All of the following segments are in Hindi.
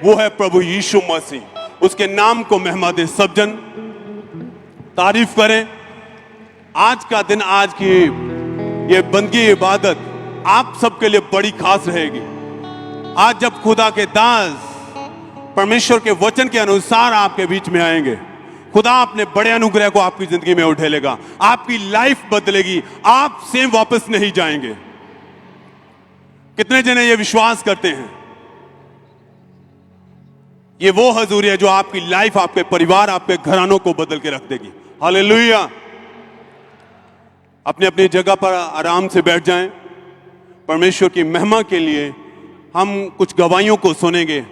वो है प्रभु यीशु मसीह। उसके नाम को महिमा दे सब जन, तारीफ करें। आज का दिन, आज की ये बंदगी इबादत आप सबके लिए बड़ी खास रहेगी। आज जब खुदा के दास परमेश्वर के वचन के अनुसार आपके बीच में आएंगे, खुदा अपने बड़े अनुग्रह को आपकी जिंदगी में उठेलेगा, आपकी लाइफ बदलेगी, आप सेम वापस नहीं जाएंगे। कितने जने ये विश्वास करते हैं? ये वो हजूरी है जो आपकी लाइफ, आपके परिवार, आपके घरानों को बदल के रख देगी। हालेलुया। अपनी अपनी जगह पर आराम से बैठ जाएं। परमेश्वर की महिमा के लिए हम कुछ गवाहियों को सुनेंगे,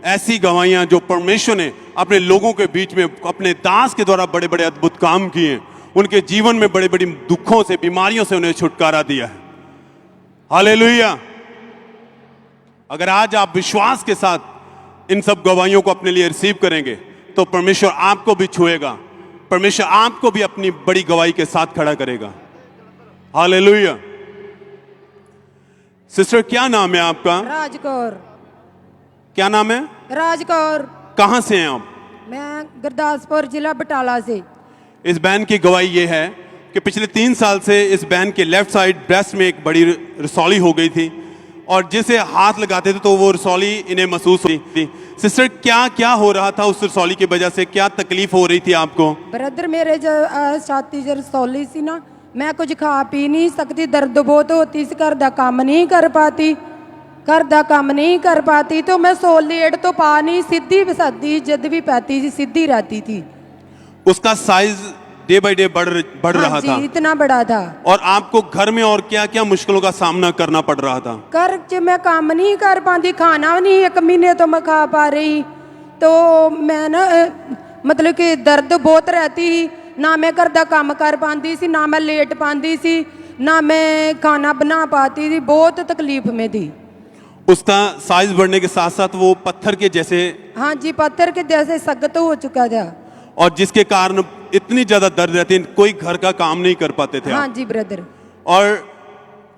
ऐसी गवाहियां जो परमेश्वर ने अपने लोगों के बीच में अपने दास के द्वारा बड़े बड़े अद्भुत काम किए, उनके जीवन में बड़े बड़ी दुखों से, बीमारियों से उन्हें छुटकारा दिया है। हालेलुया। अगर आज आप विश्वास के साथ इन सब गवाहियों को अपने लिए रिसीव करेंगे तो परमेश्वर आपको भी छुएगा, परमेश्वर आपको भी अपनी बड़ी गवाही के साथ खड़ा करेगा। हालेलुया। सिस्टर, क्या नाम है आपका? राजकौर। क्या नाम है? राजकौर। कहां से हैं आप? मैं गुरदासपुर जिला बटाला से। इस बहन की गवाही ये है कि पिछले 3 साल से इस बहन के लेफ्ट साइड ब्रेस्ट में एक बड़ी रसौली हो गई थी और जिसे हाथ लगाते थे तो वो रसौली इन्हें महसूस हुई थी। सिस्टर, क्या क्या हो रहा था उस रसौली की वजह से? क्या तकलीफ हो रही थी आपको? ब्रदर, मेरे जो छाती च रसौली सी ना, मैं कुछ खा पी नहीं सकती, दर्द बहुत होती सी, घर का काम नहीं कर पाती, तो मैं सोलेट तो पा नहीं, सीधी बसाती, जद भी पाती थी सीधी रहती थी। उसका साइज डे बाय डे बढ़ रहा था, इतना बड़ा था। और आपको घर में और क्या क्या मुश्किलों का सामना करना पड़ रहा था? घर च मैं काम नहीं कर पाती, खाना नहीं 1 महीने तो मैं खा पा रही, तो मैं ना मतलब कि दर्द बहुत रहती, ना मैं घर का काम कर पाती सी, ना मैं लेट पाती सी, ना मैं खाना बना पाती थी, बहुत तकलीफ में थी। उसका साइज बढ़ने के साथ साथ वो पत्थर के जैसे, हाँ जी, पत्थर के जैसे सख्त हो चुका था, और जिसके कारण इतनी ज्यादा दर्द रहती, कोई घर का काम नहीं कर पाते थे। हाँ जी ब्रदर। और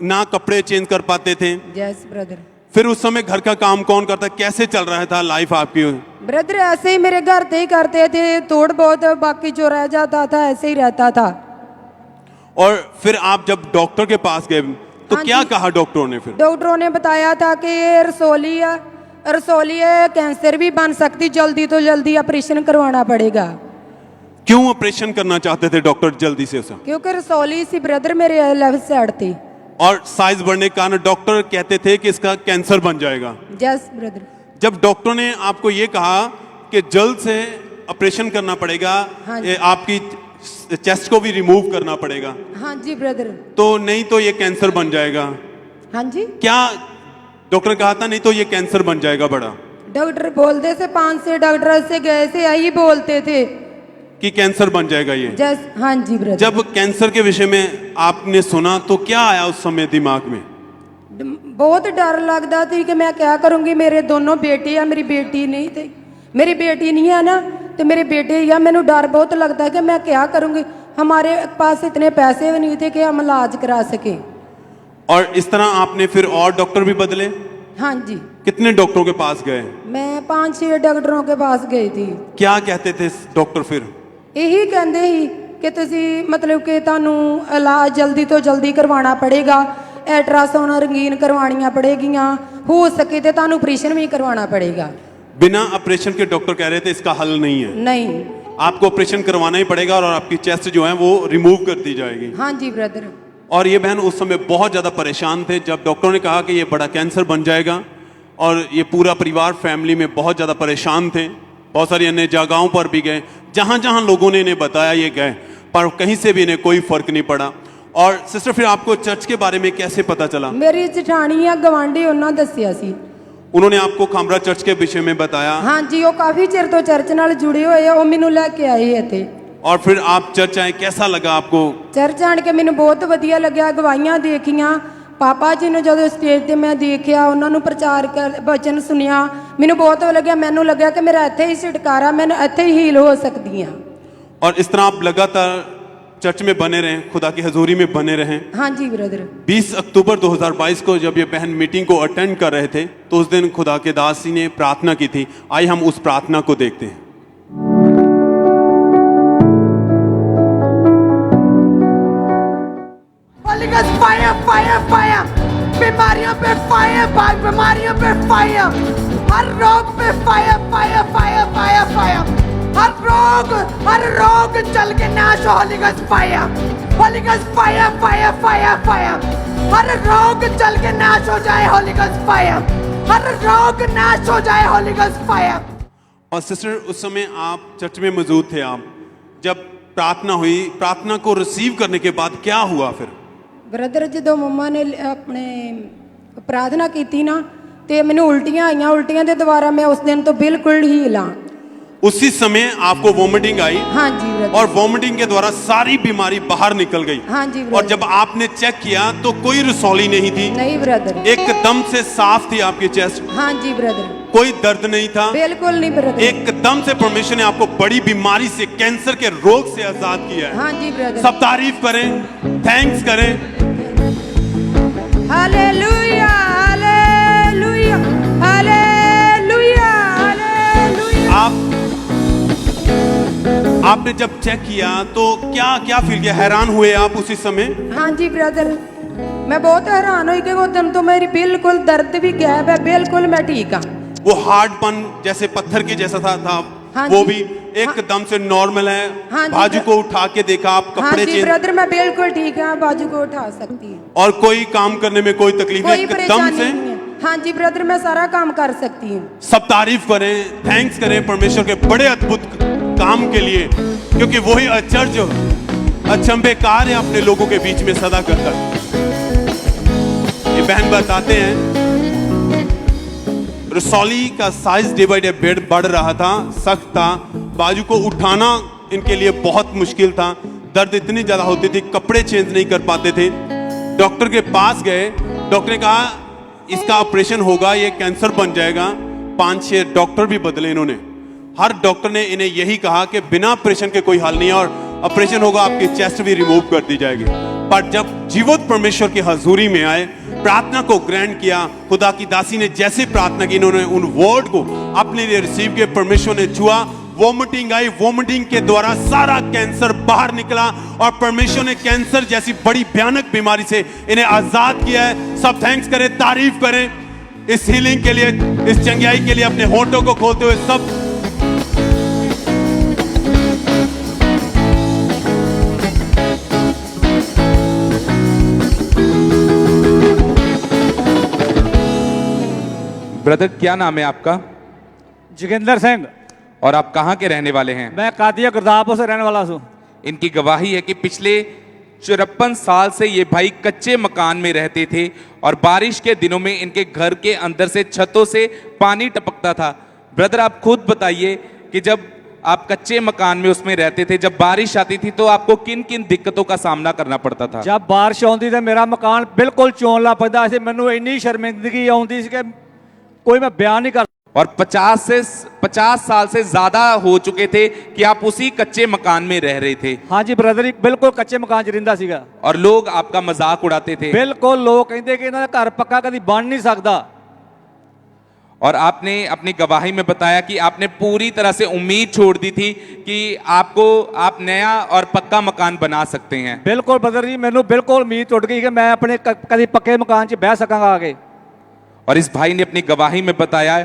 ना कपड़े चेंज कर पाते थे। Yes brother. फिर उस समय घर का काम कौन करता? कैसे चल रहा था लाइफ आपकी? ब्रदर, ऐसे ही मेरे घर पे ही करते थे, थोड़ा बहुत, बाकी जो रह जाता था ऐसे ही रहता था। और फिर आप जब डॉक्टर के पास गए तो हाँ क्या कहा डॉक्टरों ने? फिर डॉक्टरों ने बताया था कि ये रसौली है, कैंसर भी बन सकती, जल्दी तो जल्दी ऑपरेशन करवाना पड़ेगा। क्यों ऑपरेशन करना चाहते थे डॉक्टर जल्दी से उसे? क्योंकि रसौली सी ब्रदर मेरे लेफ्ट साइड थी, और साइज बढ़ने के कारण डॉक्टर कहते थे कि इसका कैंसर बन जाएगा। Yes brother. जब डॉक्टर ने आपको ये कहा कि जल्द से ऑपरेशन करना पड़ेगा, हाँ आपकी चेस्ट को भी रिमूव करना पड़ेगा, हाँ जी ब्रदर, तो नहीं तो ये कैंसर बन जाएगा। हाँ जी, क्या डॉक्टर कहा था? नहीं तो ये कैंसर बन जाएगा बड़ा। डॉक्टर बोलते थे, 5 डॉक्टर से गए थे, यही बोलते थे कि कैंसर बन जाएगा ये। जस हाँ जी ब्रदर। जब कैंसर के विषय में आपने सुना तो क्या आया उस समय दिमाग में? बहुत डर लगता थी कि मैं क्या करूंगी, मेरे दोनों बेटे हैं, मेरी बेटी नहीं थी, मेरी बेटी नहीं है ना, तो मेरे बेटे या मैंने डर बहुत लगता है कि मैं क्या करूंगी। हमारे पास इतने पैसे भी नहीं थे कि हम इलाज करा सके। और इस तरह आपने फिर और डॉक्टर भी बदले? हाँ जी। कितने डॉक्टरों के पास गए? मैं 5-6 डॉक्टरों के पास गई थी। क्या कहते थे डॉक्टर फिर? यही कहते ही कि तुसी मतलब कि तानू इलाज जल्दी तो जल्दी करवाना पड़ेगा, अल्ट्रासाउंड रंगीन करवानियां पड़ेगियां, हो सके तो तानू ऑपरेशन भी करवाना पड़ेगा। बिना ऑपरेशन के डॉक्टर कह रहे थे इसका हल नहीं है? नहीं, आपको ऑपरेशन करवाना ही पड़ेगा और आपकी चेस्ट जो है वो रिमूव कर दी जाएगी। हाँ जी ब्रदर। और ये बहन उस समय बहुत ज्यादा परेशान थे जब डॉक्टरों ने कहा कि ये बड़ा कैंसर बन जाएगा, और ये पूरा परिवार फैमिली में बहुत ज्यादा परेशान थे। बहुत सारी अन्य जगहों पर भी गए, जहां जहां लोगों ने इन्हें बताया ये गए, पर कहीं से भी इन्हें कोई फर्क नहीं पड़ा। और सिस्टर, फिर आपको चर्च के बारे में कैसे पता चला? मेरी जठानी या गवांढी उन्होंने दसिया सी। उन्होंने आपको खामरा चर्च के विषय में बताया? हाँ जी, वो काफी चिर तो चर्च नाल जुड़े हुए हैं, वो मैनू लेके आए इत्थे। और फिर आप चर्च आए, कैसा लगा आपको? चर्च आन के मैनू बहुत वधिया लग्या, गवाहियां देखियां, पापा जी ने जो स्टेज ते मैं देखिया, उन्होंने प्रचार कर वचन सुनिया, मैनू बहुत लग्या, मैनू लग्या कि मेरा इत्थे ही छुटकारा, मैं इत्थे ही हील हो सकती हाँ। और इस तरह आप लगातार चर्च में बने रहें, खुदा की हजूरी में बने रहें। हाँ जी ब्रदर। 20 अक्टूबर 2022 को जब ये बहन मीटिंग को अटेंड कर रहे थे तो उस दिन खुदा के दास जी ने प्रार्थना की थी। आइए हम उस प्रार्थना को देखते हैं। Holy Ghost fire, fire, fire. बीमारियों पे फायर, बीमारियों पे फायर, हर रोग पे fire, fire, fire, fire, fire, हर रोग चल के नाश हो। Holy Ghost fire, Holy Ghost fire, fire, fire, fire, हर रोग चल के नाश हो जाए। Holy Ghost fire, हर रोग नाश हो जाए। Holy Ghost fire। और सिस्टर, उस समय आप चर्च में मौजूद थे। आप जब प्रार्थना हुई, प्रार्थना को रिसीव करने के बाद क्या हुआ फिर? ਬ੍ਰਦਰ ਜਦੋਂ ਮੰਮਾ ਨੇ ਆਪਣੇ ਪ੍ਰਾਰਥਨਾ ਕੀਤੀ ਨਾ ਤੇ ਮੈਨੂੰ ਉਲਟੀਆਂ ਆਈਆਂ। ਉਲਟੀਆਂ ਦੇ ਦੁਆਰਾ ਮੈਂ ਉਸ ਦਿਨ ਤੋਂ ਬਿਲਕੁਲ ਹੀਲ ਹਾਂ। उसी समय आपको वॉमिटिंग आई हाँ जी ब्रदर। और वॉमिटिंग के द्वारा सारी बीमारी बाहर निकल गई। हाँ जी ब्रदर। और जब आपने चेक किया तो कोई रसौली नहीं थी, नहीं ब्रदर। एकदम से साफ थी आपकी चेस्ट। हाँ जी ब्रदर। कोई दर्द नहीं था, बिल्कुल नहीं ब्रदर। एकदम से परमेश्वर ने आपको बड़ी बीमारी से, कैंसर के रोग से आजाद किया है। हाँ जी ब्रदर। सब तारीफ करें, थैंक्स करें। Hallelujah, hallelujah, hallelujah, hallelujah. आपने जब चेक किया तो क्या क्या फील किया? हैरान हुए आप उसी समय? हाँ जी ब्रदर, मैं बहुत हैरान हुई कि वो दिन तो मेरी बिल्कुल दर्द भी गायब है, बिल्कुल मैं ठीक हाँ। वो हार्डपन जैसे पत्थर के जैसा था हाँ वो जी। भी एकदम से नॉर्मल है। हाँ जी बाजू को उठा के देखा, आप हाँ कपड़े जी चेंज, ब्रदर, मैं बिल्कुल ठीक है, बाजू को उठा सकती हूँ। और कोई काम करने में कोई तकलीफ नहीं, कोई एकदम परेशानी से। नहीं है। हाँ जी ब्रदर, मैं सारा काम कर सकती हूँ। सब तारीफ करें, थैंक्स करें परमेश्वर के बड़े अद्भुत काम के लिए, क्योंकि वही आश्चर्य अचंभेकार है अपने लोगों के बीच में सदा करता। ये बहन बताते हैं रसौली का size day by day bed बढ़ रहा था, सख्त था, बाजू को उठाना इनके लिए बहुत मुश्किल था, दर्द इतनी ज्यादा होती थी, कपड़े चेंज नहीं कर पाते थे। डॉक्टर के पास गए, डॉक्टर ने कहा इसका ऑपरेशन होगा, ये कैंसर बन जाएगा। 5-6 डॉक्टर भी बदले इन्होंने, हर डॉक्टर ने इन्हें यही कहा कि बिना ऑपरेशन के कोई हल नहीं है, और ऑपरेशन होगा आपकी चेस्ट भी रिमूव कर दी जाएगी। पर जब जीवित परमेश्वर की हजूरी में आए, प्रार्थना को ग्रहण किया, खुदा की दासी ने जैसे प्रार्थना की, इन्होंने उन वर्ड को अपने लिए रिसीव किया, परमेश्वर ने छुआ, वॉमिटिंग आई, वॉमिटिंग के द्वारा सारा कैंसर बाहर निकला, और परमेश्वर ने कैंसर जैसी बड़ी भयानक बीमारी से इन्हें आजाद किया है। सब थैंक्स करें, तारीफ करें इस हीलिंग के लिए, इस चंगाई के लिए। अपने होठों को खोलते हुए सब ब्रदर, क्या नाम है आपका? जोगिंदर सिंह। और आप कहाँ के रहने वाले हैं? मैं कादिया गुरदासपुर से रहने वाला हूँ। इनकी गवाही है कि पिछले 54 साल से ये भाई कच्चे मकान में रहते थे, और बारिश के दिनों में इनके घर के अंदर से छतों से पानी टपकता था। ब्रदर, आप खुद बताइए कि जब आप कच्चे मकान में उसमें रहते थे, जब बारिश आती थी तो आपको किन किन दिक्कतों का सामना करना पड़ता था? जब बारिश आती तो मेरा मकान बिल्कुल चोन ला पैदा से, मैनू इन्नी शर्मिंदगी आती कि कोई मैं बयान नहीं कर। और 50 साल से ज्यादा हो चुके थे कि आप उसी कच्चे मकान में रह रहे थे। हाँ जी ब्रदर, बिल्कुल कच्चे मकान च रहिंदा सीगा। और लोग आपका मजाक उड़ाते थे। बिल्कुल, लोग कहते कि इन्हां दा घर पक्का कभी बन नहीं सकता। और आपने अपनी गवाही में बताया कि आपने पूरी तरह से उम्मीद छोड़ दी थी कि आप नया और पक्का मकान बना सकते हैं। बिल्कुल ब्रदर जी, मैनू बिल्कुल उम्मीद टुट गई कि मैं अपने कभी पक्के मकान च बह सकांगा आगे। और इस भाई ने अपनी गवाही में बताया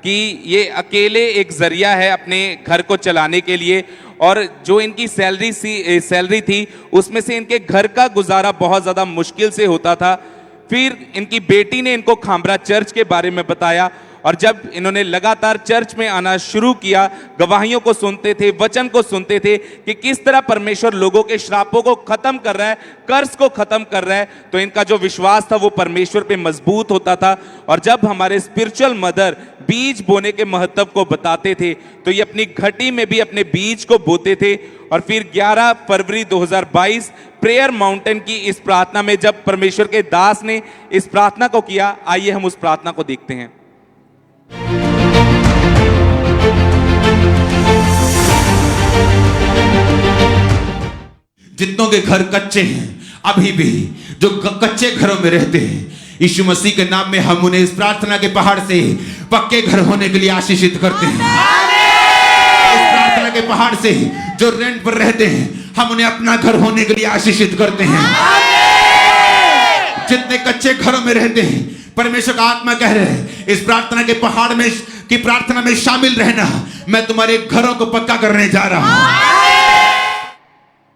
कि ये अकेले एक जरिया है अपने घर को चलाने के लिए, और जो इनकी सैलरी थी उसमें से इनके घर का गुजारा बहुत ज़्यादा मुश्किल से होता था। फिर इनकी बेटी ने इनको खामरा चर्च के बारे में बताया, और जब इन्होंने लगातार चर्च में आना शुरू किया, गवाहियों को सुनते थे, वचन को सुनते थे कि किस तरह परमेश्वर लोगों के श्रापों को खत्म कर रहा है, कर्ज को खत्म कर रहा है, तो इनका जो विश्वास था वो परमेश्वर पे मजबूत होता था। और जब हमारे स्पिरिचुअल मदर बीज बोने के महत्व को बताते थे तो ये अपनी घटी में भी अपने बीज को बोते थे। और फिर 11 फरवरी 2022 प्रेयर माउंटेन की इस प्रार्थना में जब परमेश्वर के दास ने इस प्रार्थना को किया, आइए हम उस प्रार्थना को देखते हैं। जितनों के घर कच्चे हैं, अभी भी जो कच्चे घरों में रहते हैं, यीशु मसीह के नाम में हम उन्हें इस प्रार्थना के पहाड़ से पक्के घर होने के लिए आशीषित करते हैं। इस प्रार्थना के पहाड़ से जो रेंट पर रहते हैं, हम उन्हें अपना घर होने के लिए आशीषित करते हैं। जितने कच्चे घरों में रहते हैं, परमेश्वर का आत्मा कह रहे हैं, इस प्रार्थना के पहाड़ में की प्रार्थना में शामिल रहना, मैं तुम्हारे घरों को पक्का करने जा रहा हूं।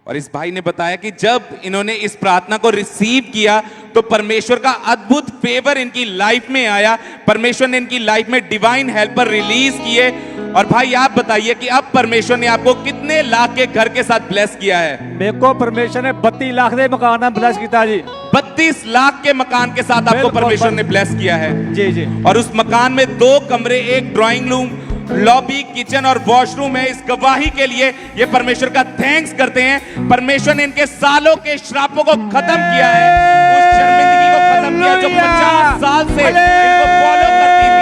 और इस भाई ने बताया कि जब इन्होंने इस प्रार्थना को रिसीव किया तो परमेश्वर का अद्भुत फेवर इनकी लाइफ में आया। परमेश्वर ने इनकी लाइफ में डिवाइन हेल्पर रिलीज किए। और भाई आप बताइए कि अब परमेश्वर ने आपको कितने लाख के घर के साथ ब्लेस किया है? मेरे को परमेश्वर ने 32 लाख के मकान में ब्लेस किया जी। 32 लाख के मकान के साथ आपको परमेश्वर ने ब्लेस किया है। जी जी। और उस मकान में 2 कमरे, एक ड्राइंग रूम, लॉबी, किचन और वॉशरूम है। इस गवाही के लिए ये परमेश्वर का थैंक्स करते हैं। परमेश्वर ने इनके सालों के श्रापों को खत्म किया है, उस शर्मिंदगी को खत्म किया जो 50 साल से इनको फॉलो करती थी।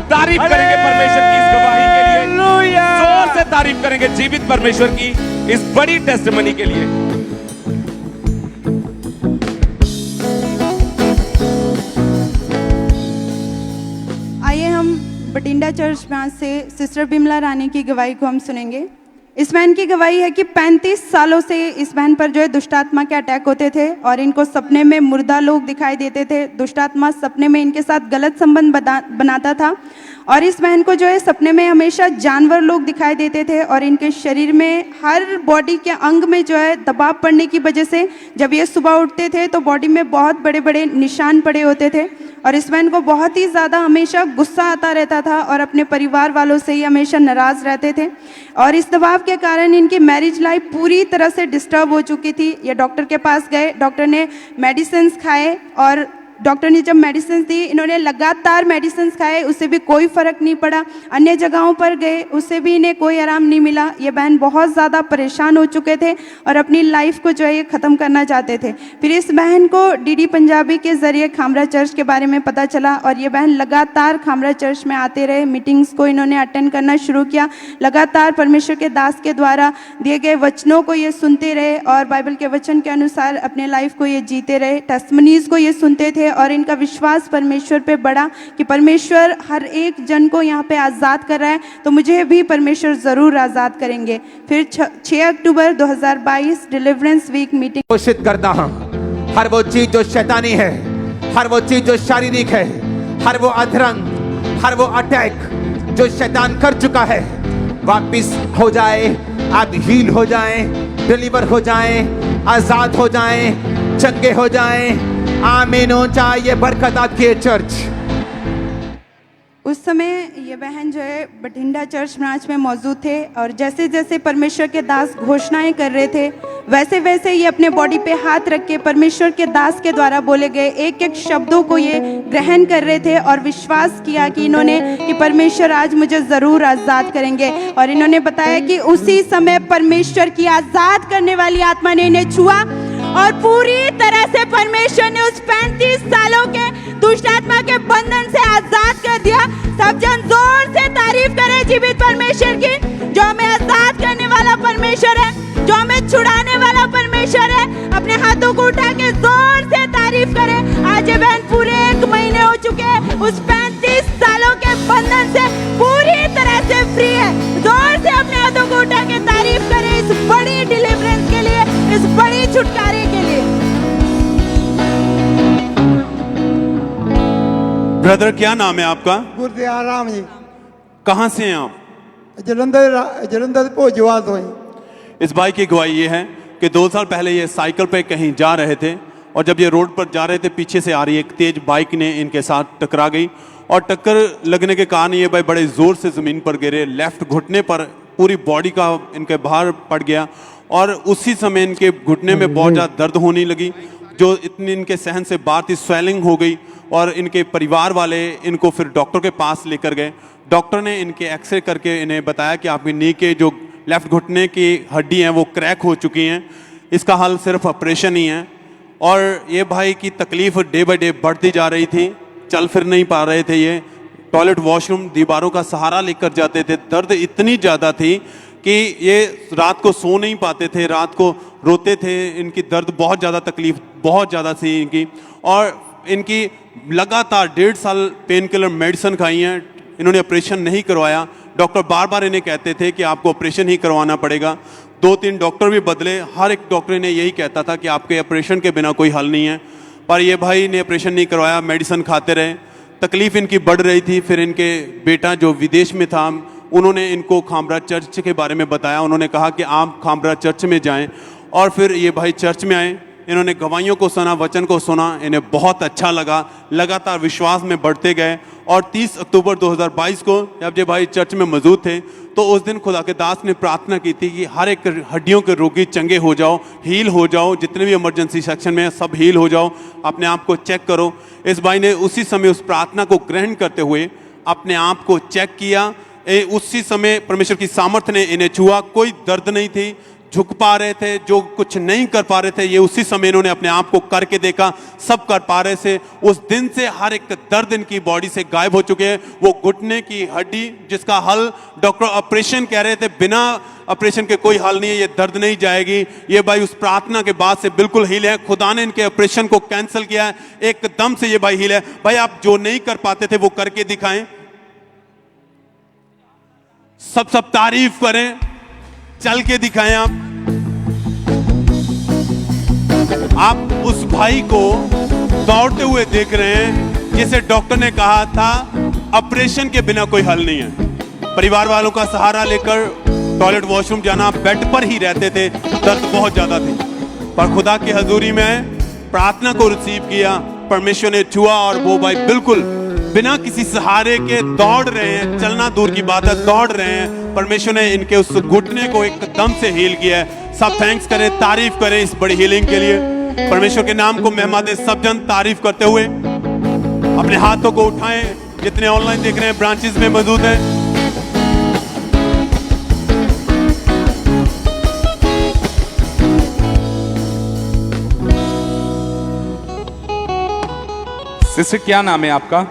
तारीफ करेंगे परमेश्वर की इस गवाही के लिए, जोर से तारीफ करेंगे जीवित परमेश्वर की इस बड़ी टेस्टिमनी के लिए। आइए हम बठिंडा चर्च ब्रांच से सिस्टर बिमला रानी की गवाही को हम सुनेंगे। इस बहन की गवाही है कि 35 सालों से इस बहन पर जो है दुष्ट आत्मा के अटैक होते थे और इनको सपने में मुर्दा लोग दिखाई देते थे। दुष्ट आत्मा सपने में इनके साथ गलत संबंध बनाता था और इस बहन को जो है सपने में हमेशा जानवर लोग दिखाई देते थे और इनके शरीर में हर बॉडी के अंग में जो है दबाव पड़ने की वजह से जब ये सुबह उठते थे तो बॉडी में बहुत बड़े बड़े निशान पड़े होते थे और इस बहन को बहुत ही ज़्यादा हमेशा गुस्सा आता रहता था और अपने परिवार वालों से ही हमेशा नाराज़ रहते थे और इस दबाव के कारण इनकी मैरिज लाइफ पूरी तरह से डिस्टर्ब हो चुकी थी। ये डॉक्टर के पास गए, डॉक्टर ने मेडिसिन खाए और डॉक्टर ने जब मेडिसिन दी, इन्होंने लगातार मेडिसिन खाए, उससे भी कोई फ़र्क नहीं पड़ा। अन्य जगहों पर गए, उससे भी इन्हें कोई आराम नहीं मिला। ये बहन बहुत ज़्यादा परेशान हो चुके थे और अपनी लाइफ को जो है ये ख़त्म करना चाहते थे। फिर इस बहन को डीडी पंजाबी के ज़रिए खामरा चर्च के बारे में पता चला और ये बहन लगातार खामरा चर्च में आते रहे। मीटिंग्स को इन्होंने अटेंड करना शुरू किया। लगातार परमेश्वर के दास के द्वारा दिए गए वचनों को ये सुनते रहे और बाइबल के वचन के अनुसार अपने लाइफ को ये जीते रहे। टेस्टमनीज को ये सुनते थे और इनका विश्वास परमेश्वर पे बढ़ा कि परमेश्वर हर एक जन को यहाँ पे आज़ाद कर रहा है, तो मुझे भी परमेश्वर ज़रूर आज़ाद करेंगे। फिर 6 अक्टूबर 2022 डिलीवरेंस वीक मीटिंग घोषित करता हूं, हर वो चीज जो शैतानी है, हर वो चीज जो शारीरिक है, हर वो अधरंग, हर वो अटैक जो शैतान कर चुका है, वापिस हो जाए। आप हील हो जाएं, डिलीवर हो जाएं, आजाद हो जाएं, चंगे हो जाएं। आमीन हो जाए ये बरकत आपकी चर्च। उस समय ये बहन जो है बठिंडा चर्च ब्रांच में मौजूद थे और जैसे जैसे परमेश्वर के दास घोषणाएं कर रहे थे वैसे वैसे ये अपने बॉडी पे हाथ रख के परमेश्वर के दास के द्वारा बोले गए एक एक शब्दों को ये ग्रहण कर रहे थे और विश्वास किया कि इन्होंने कि परमेश्वर आज मुझे ज़रूर आज़ाद करेंगे। और इन्होंने बताया कि उसी समय परमेश्वर की आज़ाद करने वाली आत्मा ने इन्हें छुआ और पूरी तरह से परमेश्वर ने उस 35 सालों के दुष्ट आत्मा के बंधन से आजाद कर दिया। सब जन जोर से तारीफ करें जीवित परमेश्वर की, जो हमें आजाद करने वाला परमेश्वर है, जो हमें छुड़ाने वाला परमेश्वर है। अपने हाथों को उठा के जोर से तारीफ करें। आज ये बहन पूरे 1 महीने हो चुके हैं उस 35 सालों के बंधन से पूरी तरह से फ्री है। जोर से अपने हाथों को उठा के तारीफ करें इस बड़ी डिलीवरेंस के लिए, इस बड़ी छुटकारे के लिए। ब्रदर क्या नाम है आपका? गुरदयाल राम जी। कहाँ से हैं आप? जलंधर भोजवाल तो हैं। इस भाई की गवाही ये है कि 2 साल पहले ये साइकिल पे कहीं जा रहे थे और जब ये रोड पर जा रहे थे पीछे से आ रही एक तेज बाइक ने इनके साथ टकरा गई और टक्कर लगने के कारण ये भाई बड़े ज़ोर से ज़मीन पर गिरे। लेफ्ट घुटने पर पूरी बॉडी का इनके बाहर पड़ गया और उसी समय इनके घुटने में बहुत ज़्यादा दर्द होने लगी जो इतनी इनके सहन से बात थी। स्वेलिंग हो गई और इनके परिवार वाले इनको फिर डॉक्टर के पास लेकर गए। डॉक्टर ने इनके एक्सरे करके इन्हें बताया कि आपकी नी के जो लेफ्ट घुटने की हड्डी हैं वो क्रैक हो चुकी हैं, इसका हल सिर्फ ऑपरेशन ही है। और ये भाई की तकलीफ़ डे बाय डे बढ़ती जा रही थी, चल फिर नहीं पा रहे थे। ये टॉयलेट वॉशरूम दीवारों का सहारा लेकर जाते थे। दर्द इतनी ज़्यादा थी कि ये रात को सो नहीं पाते थे, रात को रोते थे, इनकी दर्द बहुत ज़्यादा, तकलीफ बहुत ज़्यादा थी इनकी, और इनकी लगातार 1.5 साल पेन किलर मेडिसिन खाई हैं, इन्होंने ऑपरेशन नहीं करवाया। डॉक्टर बार बार इन्हें कहते थे कि आपको ऑपरेशन ही करवाना पड़ेगा। 2-3 डॉक्टर भी बदले, हर एक डॉक्टर ने यही कहता था कि आपके ऑपरेशन के बिना कोई हल नहीं है। पर ये भाई ने ऑपरेशन नहीं करवाया, मेडिसिन खाते रहे, तकलीफ इनकी बढ़ रही थी। फिर इनके बेटा जो विदेश में था, उन्होंने इनको खामरा चर्च के बारे में बताया। उन्होंने कहा कि आप खामरा चर्च में जाएं, और फिर ये भाई चर्च में आए, इन्होंने गवाहियों को सुना, वचन को सुना, इन्हें बहुत अच्छा लगा, लगातार विश्वास में बढ़ते गए। और 30 अक्टूबर 2022 को जब ये भाई चर्च में मौजूद थे, तो उस दिन खुदा के दास ने प्रार्थना की थी कि हर एक हड्डियों के रोगी चंगे हो जाओ, हील हो जाओ, जितने भी इमरजेंसी सेक्शन में सब हील हो जाओ, अपने आप को चेक करो। इस भाई ने उसी समय उस प्रार्थना को ग्रहण करते हुए अपने आप को चेक किया। उसी समय परमेश्वर की सामर्थ्य ने इन्हें छुआ, कोई दर्द नहीं थी, झुक पा रहे थे, जो कुछ नहीं कर पा रहे थे ये उसी समय इन्होंने अपने आप को करके देखा, सब कर पा रहे थे। उस दिन से हर एक दर्द इनकी बॉडी से गायब हो चुके हैं। वो घुटने की हड्डी जिसका हल डॉक्टर ऑपरेशन कह रहे थे, बिना ऑपरेशन के कोई हल नहीं है, ये दर्द नहीं जाएगी, ये भाई उस प्रार्थना के बाद से बिल्कुल हील है। खुदा ने इनके ऑपरेशन को कैंसिल किया है, एकदम से ये भाई हील है। भाई आप जो नहीं कर पाते थे वो करके दिखाएं, सब तारीफ करें, चल के दिखाएं। आप उस भाई को दौड़ते हुए देख रहे हैं जिसे डॉक्टर ने कहा था ऑपरेशन के बिना कोई हल नहीं है। परिवार वालों का सहारा लेकर टॉयलेट वॉशरूम जाना, बेड पर ही रहते थे, दर्द बहुत ज्यादा थी, पर खुदा की हजूरी में प्रार्थना को रिसीव किया, परमेश्वर ने छुआ, और वो भाई बिल्कुल बिना किसी सहारे के दौड़ रहे हैं, चलना दूर की बात है, दौड़ रहे हैं। परमेश्वर ने इनके उस घुटने को एकदम से हील किया है। सब थैंक्स करें, तारीफ करें इस बड़ी हीलिंग के लिए। परमेश्वर के नाम को महिमा दे। सब जन तारीफ करते हुए अपने हाथों को उठाएं, जितने ऑनलाइन देख रहे हैं, ब्रांचेस में मौजूद हैं। सिस्टर क्या नाम है आपका,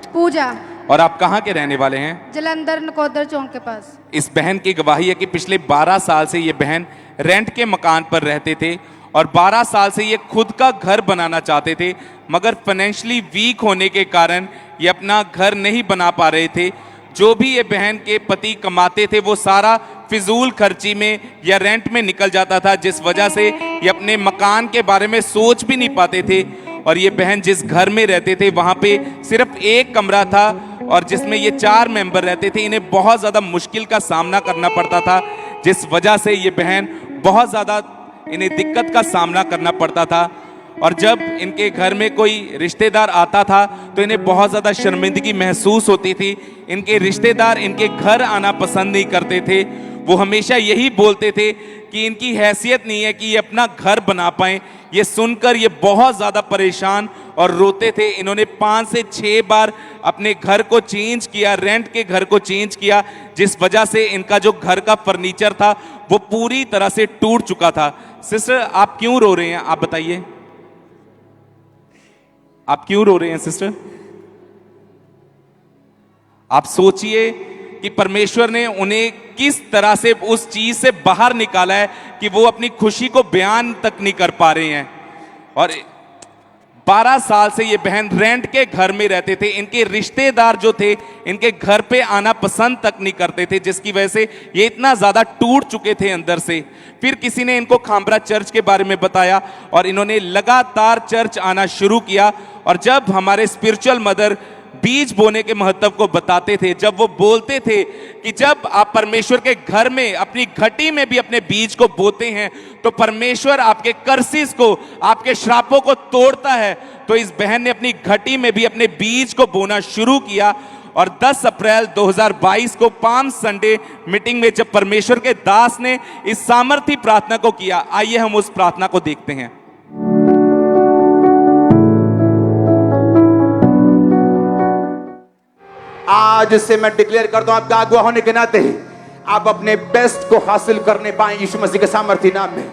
पूजा, और आप कहाँ के रहने वाले हैं? जलंधर नकोदर चौक के पास। इस बहन की गवाही है कि पिछले 12 साल से ये बहन रेंट के मकान पर रहते थे, और 12 साल से ये खुद का घर बनाना चाहते थे, मगर फाइनेंशियली वीक होने के कारण ये अपना घर नहीं बना पा रहे थे। जो भी ये बहन के पति कमाते थे वो सारा फिजूल खर्ची में या रेंट में निकल जाता था, जिस वजह से ये अपने मकान के बारे में सोच भी नहीं पाते थे। और ये बहन जिस घर में रहते थे वहाँ पे सिर्फ एक कमरा था, और जिसमें ये 4 मेंबर रहते थे। इन्हें बहुत ज़्यादा मुश्किल का सामना करना पड़ता था, जिस वजह से ये बहन बहुत ज़्यादा इन्हें दिक्कत का सामना करना पड़ता था। और जब इनके घर में कोई रिश्तेदार आता था तो इन्हें बहुत ज़्यादा शर्मिंदगी महसूस होती थी। इनके रिश्तेदार इनके घर आना पसंद नहीं करते थे। वो हमेशा यही बोलते थे कि इनकी हैसियत नहीं है कि ये अपना घर बना पाएं। ये सुनकर ये बहुत ज़्यादा परेशान और रोते थे। इन्होंने 5 से 6 बार अपने घर को चेंज किया, रेंट के घर को चेंज किया, जिस वजह से इनका जो घर का फर्नीचर था वो पूरी तरह से टूट चुका था। सिस्टर आप क्यों रो रहे हैं, आप बताइए, आप क्यों रो रहे हैं सिस्टर? आप सोचिए कि परमेश्वर ने उन्हें किस तरह से उस चीज से बाहर निकाला है कि वो अपनी खुशी को बयान तक नहीं कर पा रहे हैं। और 12 साल से ये बहन रेंट के घर में रहते थे। इनके रिश्तेदार जो थे इनके घर पे आना पसंद तक नहीं करते थे, जिसकी वजह से ये इतना ज्यादा टूट चुके थे अंदर से। फिर किसी ने इनको खामरा चर्च के बारे में बताया और इन्होंने लगातार चर्च आना शुरू किया। और जब हमारे स्पिरिचुअल मदर बीज बोने के महत्व को बताते थे, जब वो बोलते थे कि जब आप परमेश्वर के घर में अपनी घटी में भी अपने बीज को बोते हैं तो परमेश्वर आपके कर्सिस को, आपके श्रापों को तोड़ता है, तो इस बहन ने अपनी घटी में भी अपने बीज को बोना शुरू किया। और 10 अप्रैल 2022 को पाम संडे मीटिंग में जब परमेश्वर के दास ने इस सामर्थी प्रार्थना को किया, आइए हम उस प्रार्थना को देखते हैं। आज से मैं डिक्लेयर करता हूं, आपका अगुआ होने के नाते आप अपने बेस्ट को हासिल करने पाए यीशु मसीह के सामर्थी नाम में।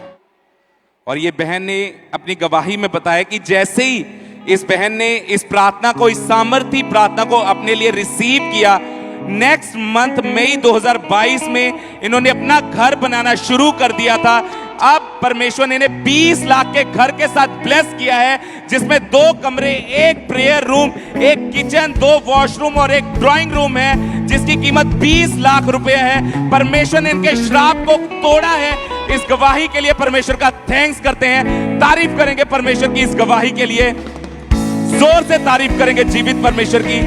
और ये बहन ने अपनी गवाही में बताया कि जैसे ही इस बहन ने इस प्रार्थना को, इस सामर्थी प्रार्थना को अपने लिए रिसीव किया, नेक्स्ट मंथ मई 2022 में इन्होंने अपना घर बनाना शुरू कर दिया था। अब परमेश्वर ने इन्हें 20 लाख के घर के साथ ब्लेस किया है, जिसमें 2 कमरे, 1 प्रेयर रूम, 1 किचन, 2 वॉशरूम और 1 ड्राइंग रूम है, जिसकी कीमत 20 लाख रुपए है। परमेश्वर ने इनके श्राप को तोड़ा है। इस गवाही के लिए परमेश्वर का थैंक्स करते हैं। तारीफ करेंगे परमेश्वर की इस गवाही के लिए, जोर से तारीफ करेंगे जीवित परमेश्वर की।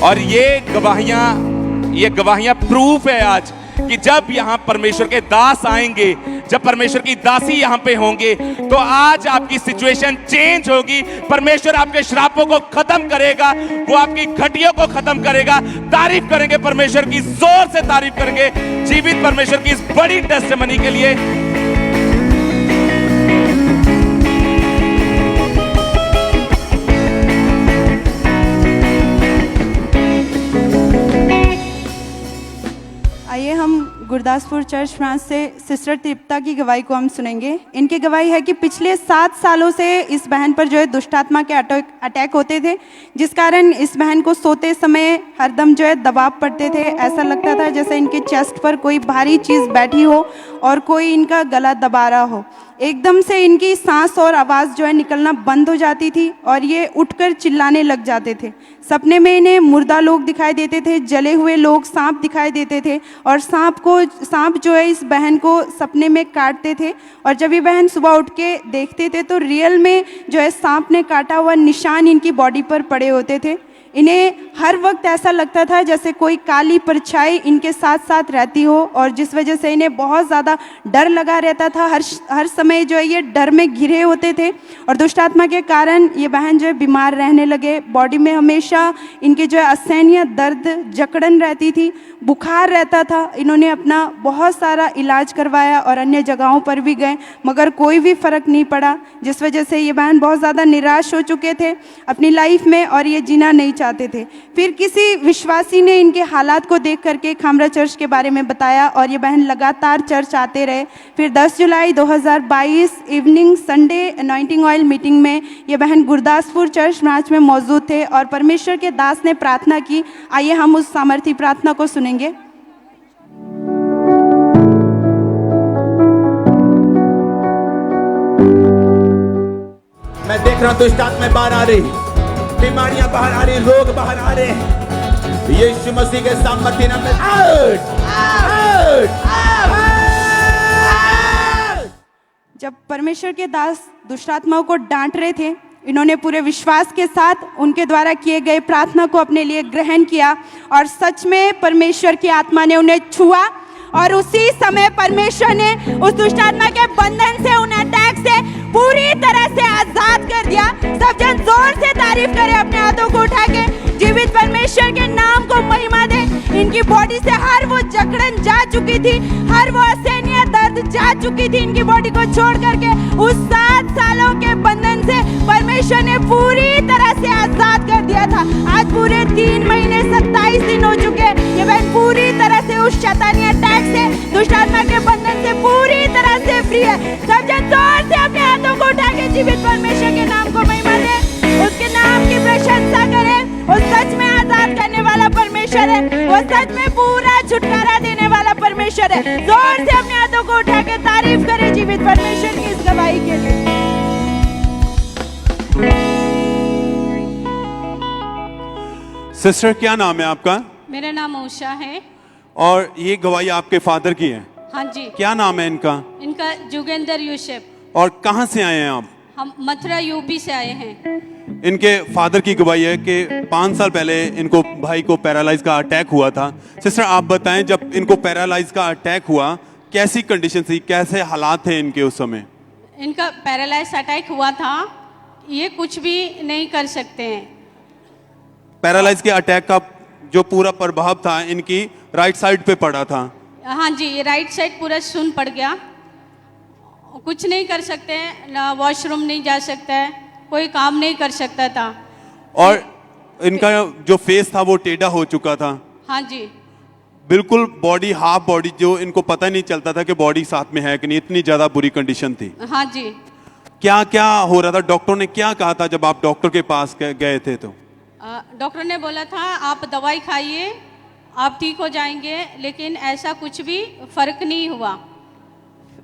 और ये गवाहियां प्रूफ है आज कि जब यहां परमेश्वर के दास आएंगे, जब परमेश्वर की दासी यहां पे होंगे, तो आज आपकी सिचुएशन चेंज होगी। परमेश्वर आपके श्रापों को खत्म करेगा, वो आपकी घटियों को खत्म करेगा। तारीफ करेंगे परमेश्वर की, जोर से तारीफ करेंगे जीवित परमेश्वर की इस बड़ी टेस्टिमनी के लिए। आइए हम गुरदासपुर चर्च फ्रांस से सिस्टर तृप्ता की गवाही को हम सुनेंगे। इनकी गवाही है कि पिछले 7 सालों से इस बहन पर जो है दुष्ट आत्मा के अटैक होते थे, जिस कारण इस बहन को सोते समय हरदम जो है दबाव पड़ते थे। ऐसा लगता था जैसे इनके चेस्ट पर कोई भारी चीज़ बैठी हो और कोई इनका गला दबा रहा हो। एकदम से इनकी सांस और आवाज़ जो है निकलना बंद हो जाती थी और ये उठकर चिल्लाने लग जाते थे। सपने में इन्हें मुर्दा लोग दिखाई देते थे, जले हुए लोग, सांप दिखाई देते थे और सांप जो है इस बहन को सपने में काटते थे। और जब ये बहन सुबह उठ के देखते थे तो रियल में जो है सांप ने काटा हुआ निशान इनकी बॉडी पर पड़े होते थे। इन्हें हर वक्त ऐसा लगता था जैसे कोई काली परछाई इनके साथ साथ रहती हो, और जिस वजह से इन्हें बहुत ज़्यादा डर लगा रहता था। हर समय जो है ये डर में घिरे होते थे और दुष्ट आत्मा के कारण ये बहन जो है बीमार रहने लगे। बॉडी में हमेशा इनके जो है असहनीय दर्द, जकड़न रहती थी, बुखार रहता था। इन्होंने अपना बहुत सारा इलाज करवाया और अन्य जगहों पर भी गए, मगर कोई भी फ़र्क नहीं पड़ा, जिस वजह से ये बहन बहुत ज़्यादा निराश हो चुके थे अपनी लाइफ में और ये जीना नहीं चाहते थे। फिर किसी विश्वासी ने इनके हालात को देख करके खामरा चर्च के बारे में बताया और ये बहन लगातार चर्च आते रहे। फिर 10 जुलाई 2022 evening Sunday anointing oil meeting में ये बहन गुरदासपुर चर्च ब्रांच में मौजूद थे और परमेश्वर के दास ने प्रार्थना की। आइए हम उस सामर्थी प्रार्थना को सुनेंगे। मैं देख रहा हूं दुष्ट आत्माएं बाहर आ रही, बीमारियां बाहर आ रही, रोग बाहर आ रहे हैं। यीशु मसीह के सामर्थ्य नाम में आउट आउट। जब परमेश्वर के दास दुष्ट आत्माओं को डांट रहे थे, इन्होंने पूरे विश्वास के साथ उनके द्वारा किए गए प्रार्थना को अपने लिए ग्रहण किया और सच में परमेश्वर की आत्मा ने उन्हें छुआ और उसी समय परमेश्वर ने उस दुष्ट आत्मा के बंधन से, उन अटैक से पूरी तरह से आजाद कर दिया। सब जन जोर से तारीफ करें, अपने हाथों को उठा के जीवित परमेश्वर के नाम को महिमा दे। इनकी बॉडी से हर वो जकड़न जा चुकी थी, हर वो असहनीय दर्द जा चुकी थी इनकी बॉडी को छोड़ करके। उस 7 सालों के बंधन से परमेश्वर ने पूरी तरह से आजाद कर दिया था। आज पूरे 3 महीने 27 दिन हो चुके। ये बहन पूरी तरह से उस शैतानी अटैक से, दुष्ट आत्मा के बंधन से पूरी तरह से फ्री है। सब जन जोर से अपने हाथों को उठा के जीवित परमेश्वर के नाम को महिमा दे, उसके नाम की प्रशंसा करें। वो सच में आजाद करने वाला परमेश्वर है, वो सच में पूरा छुटकारा देने वाला परमेश्वर है। जोर से अपने हाथों को उठा के तारीफ करें जीवित परमेश्वर की इस गवाही के लिए। सिस्टर, क्या नाम है आपका? मेरा नाम उषा है। और ये गवाही आपके फादर की है? हाँ जी। क्या नाम है इनका? इनका जोगेंद्र यूसुफ। और कहाँ से आए हैं आप? हम मथुरा यूपी से आए हैं। इनके फादर की गवाही है कि 5 साल पहले इनको भाई को पैरालाइज का अटैक हुआ था। सिस्टर, आप बताएं, जब इनको पैरालाइज का अटैक हुआ, कैसी कंडीशन थी, कैसे हालात थे इनके उस समय? इनका पैरालाइज अटैक हुआ था, ये कुछ भी नहीं कर सकते हैं। पैरालाइज के अटैक का जो पूरा प्रभाव था इनकी राइट साइड पे पड़ा था। हाँ जी, ये राइट साइड पूरा सुन पड़ गया, कुछ नहीं कर सकते हैं, ना वॉशरूम नहीं जा सकता है, कोई काम नहीं कर सकता था। और इनका जो फेस था वो टेढ़ा हो चुका था। हाँ जी, बिल्कुल बॉडी, हाफ बॉडी, जो इनको पता नहीं चलता था कि बॉडी साथ में है कि नहीं, इतनी ज्यादा बुरी कंडीशन थी। हाँ जी। क्या क्या हो रहा था? डॉक्टर ने क्या कहा था जब आप डॉक्टर के पास गए थे? तो डॉक्टर ने बोला था आप दवाई खाइए आप ठीक हो जाएंगे, लेकिन ऐसा कुछ भी फर्क नहीं हुआ।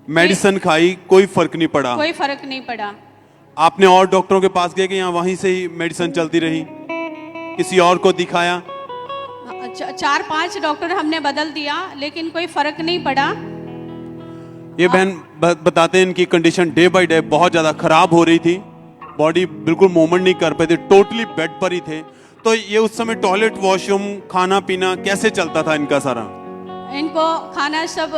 मेडिसिन खाई, कोई फर्क नहीं पड़ा। कोई फर्क नहीं पड़ा। आपने और डॉक्टरों के पास गए कि यहाँ वहीं से ही मेडिसिन चलती रही? किसी और को दिखाया? 4-5 डॉक्टर हमने बदल दिया, लेकिन कोई फर्क नहीं पड़ा। ये बहन बताते हैं इनकी कंडीशन डे बाय डे बहुत ज्यादा खराब हो रही थी, बॉडी बिल्कुल मूवमेंट नहीं कर पाए थे, टोटली बेड पर ही थे। तो ये उस समय टॉयलेट, वॉशरूम, खाना पीना कैसे चलता था इनका सारा? इनको खाना सब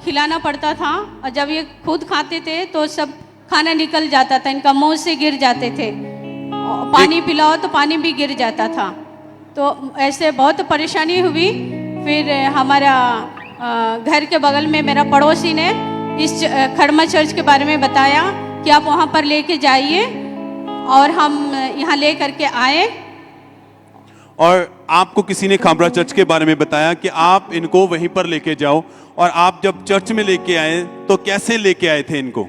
खिलाना पड़ता था, और जब ये खुद खाते थे तो सब खाना निकल जाता था, इनका मुंह से गिर जाते थे। पानी पिलाओ तो पानी भी गिर जाता था। तो ऐसे बहुत परेशानी हुई। फिर हमारा घर के बगल में मेरा पड़ोसी ने इस खड़मा चर्च के बारे में बताया कि आप वहाँ पर लेके जाइए, और हम यहाँ ले करके आए। और आपको किसी ने खामरा चर्च के बारे में बताया कि आप इनको वहीं पर लेके जाओ, और आप जब चर्च में लेके आए तो कैसे लेके आए थे इनको?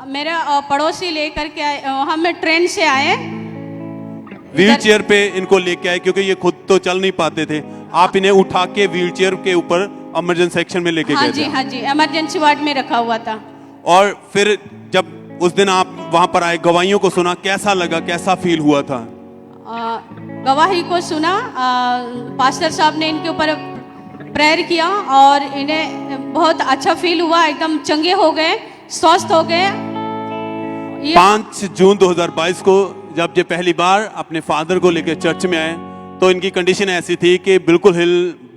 मेरा पड़ोसी लेकर के आए, हम ट्रेन से आए। व्हील चेयर पे इनको लेके आए क्योंकि ये खुद तो चल नहीं पाते थे। आप इन्हें उठा के व्हील चेयर के ऊपर इमरजेंसी सेक्शन में लेके गए थे? हाँ जी, इमरजेंसी वार्ड में रखा हुआ था। और फिर जब उस दिन आप वहां पर आए, गवाहियों को सुना, कैसा लगा, कैसा फील हुआ था? गवाही को सुना, पास्टर साहब ने इनके ऊपर प्रेयर किया और इन्हें बहुत अच्छा फील हुआ, एकदम चंगे हो गए, स्वस्थ हो गए। 5 जून 2022 को जब ये पहली बार अपने फादर को लेकर चर्च में आए तो इनकी कंडीशन ऐसी थी कि बिल्कुल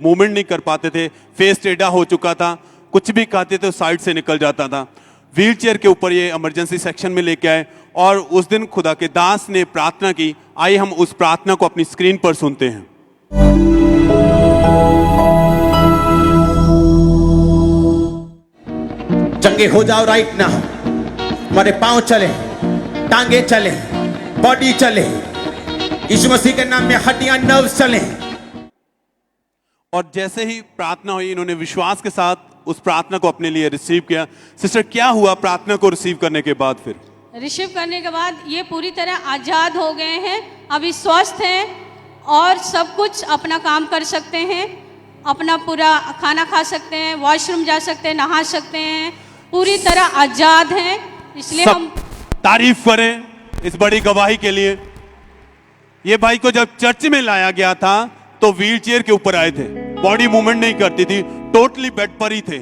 मूवमेंट नहीं कर पाते थे, फेस टेढ़ा हो चुका था, कुछ भी खाते थे साइड से निकल जाता था। व्हील चेयर के ऊपर ये इमरजेंसी सेक्शन में लेके आए और उस दिन खुदा के दास ने प्रार्थना की। आइए हम उस प्रार्थना को अपनी स्क्रीन पर सुनते हैं। चंगे हो जाओ राइट ना, हमारे पांव चले, टांगे चले, बॉडी चले, यीशु मसीह के नाम में हड्डियां, नर्व्स चले। और जैसे ही प्रार्थना हुई, इन्होंने विश्वास के साथ उस प्रार्थना को अपने लिए रिसीव किया। सिस्टर, क्या हुआ प्रार्थना को रिसीव करने के बाद? फिर रिसीव करने के बाद ये पूरी तरह आजाद हो गए हैं, अभी स्वस्थ हैं और सब कुछ अपना काम कर सकते हैं, अपना पूरा खाना खा सकते हैं, वॉशरूम जा सकते हैं, नहा सकते हैं, पूरी तरह आजाद हैं। इसलिए हम तारीफ करें इस बड़ी गवाही के लिए। ये भाई को जब चर्च में लाया गया था तो व्हील चेयर के ऊपर आए थे, बॉडी मूवमेंट नहीं करती थी, टोटली बेड पर ही थे।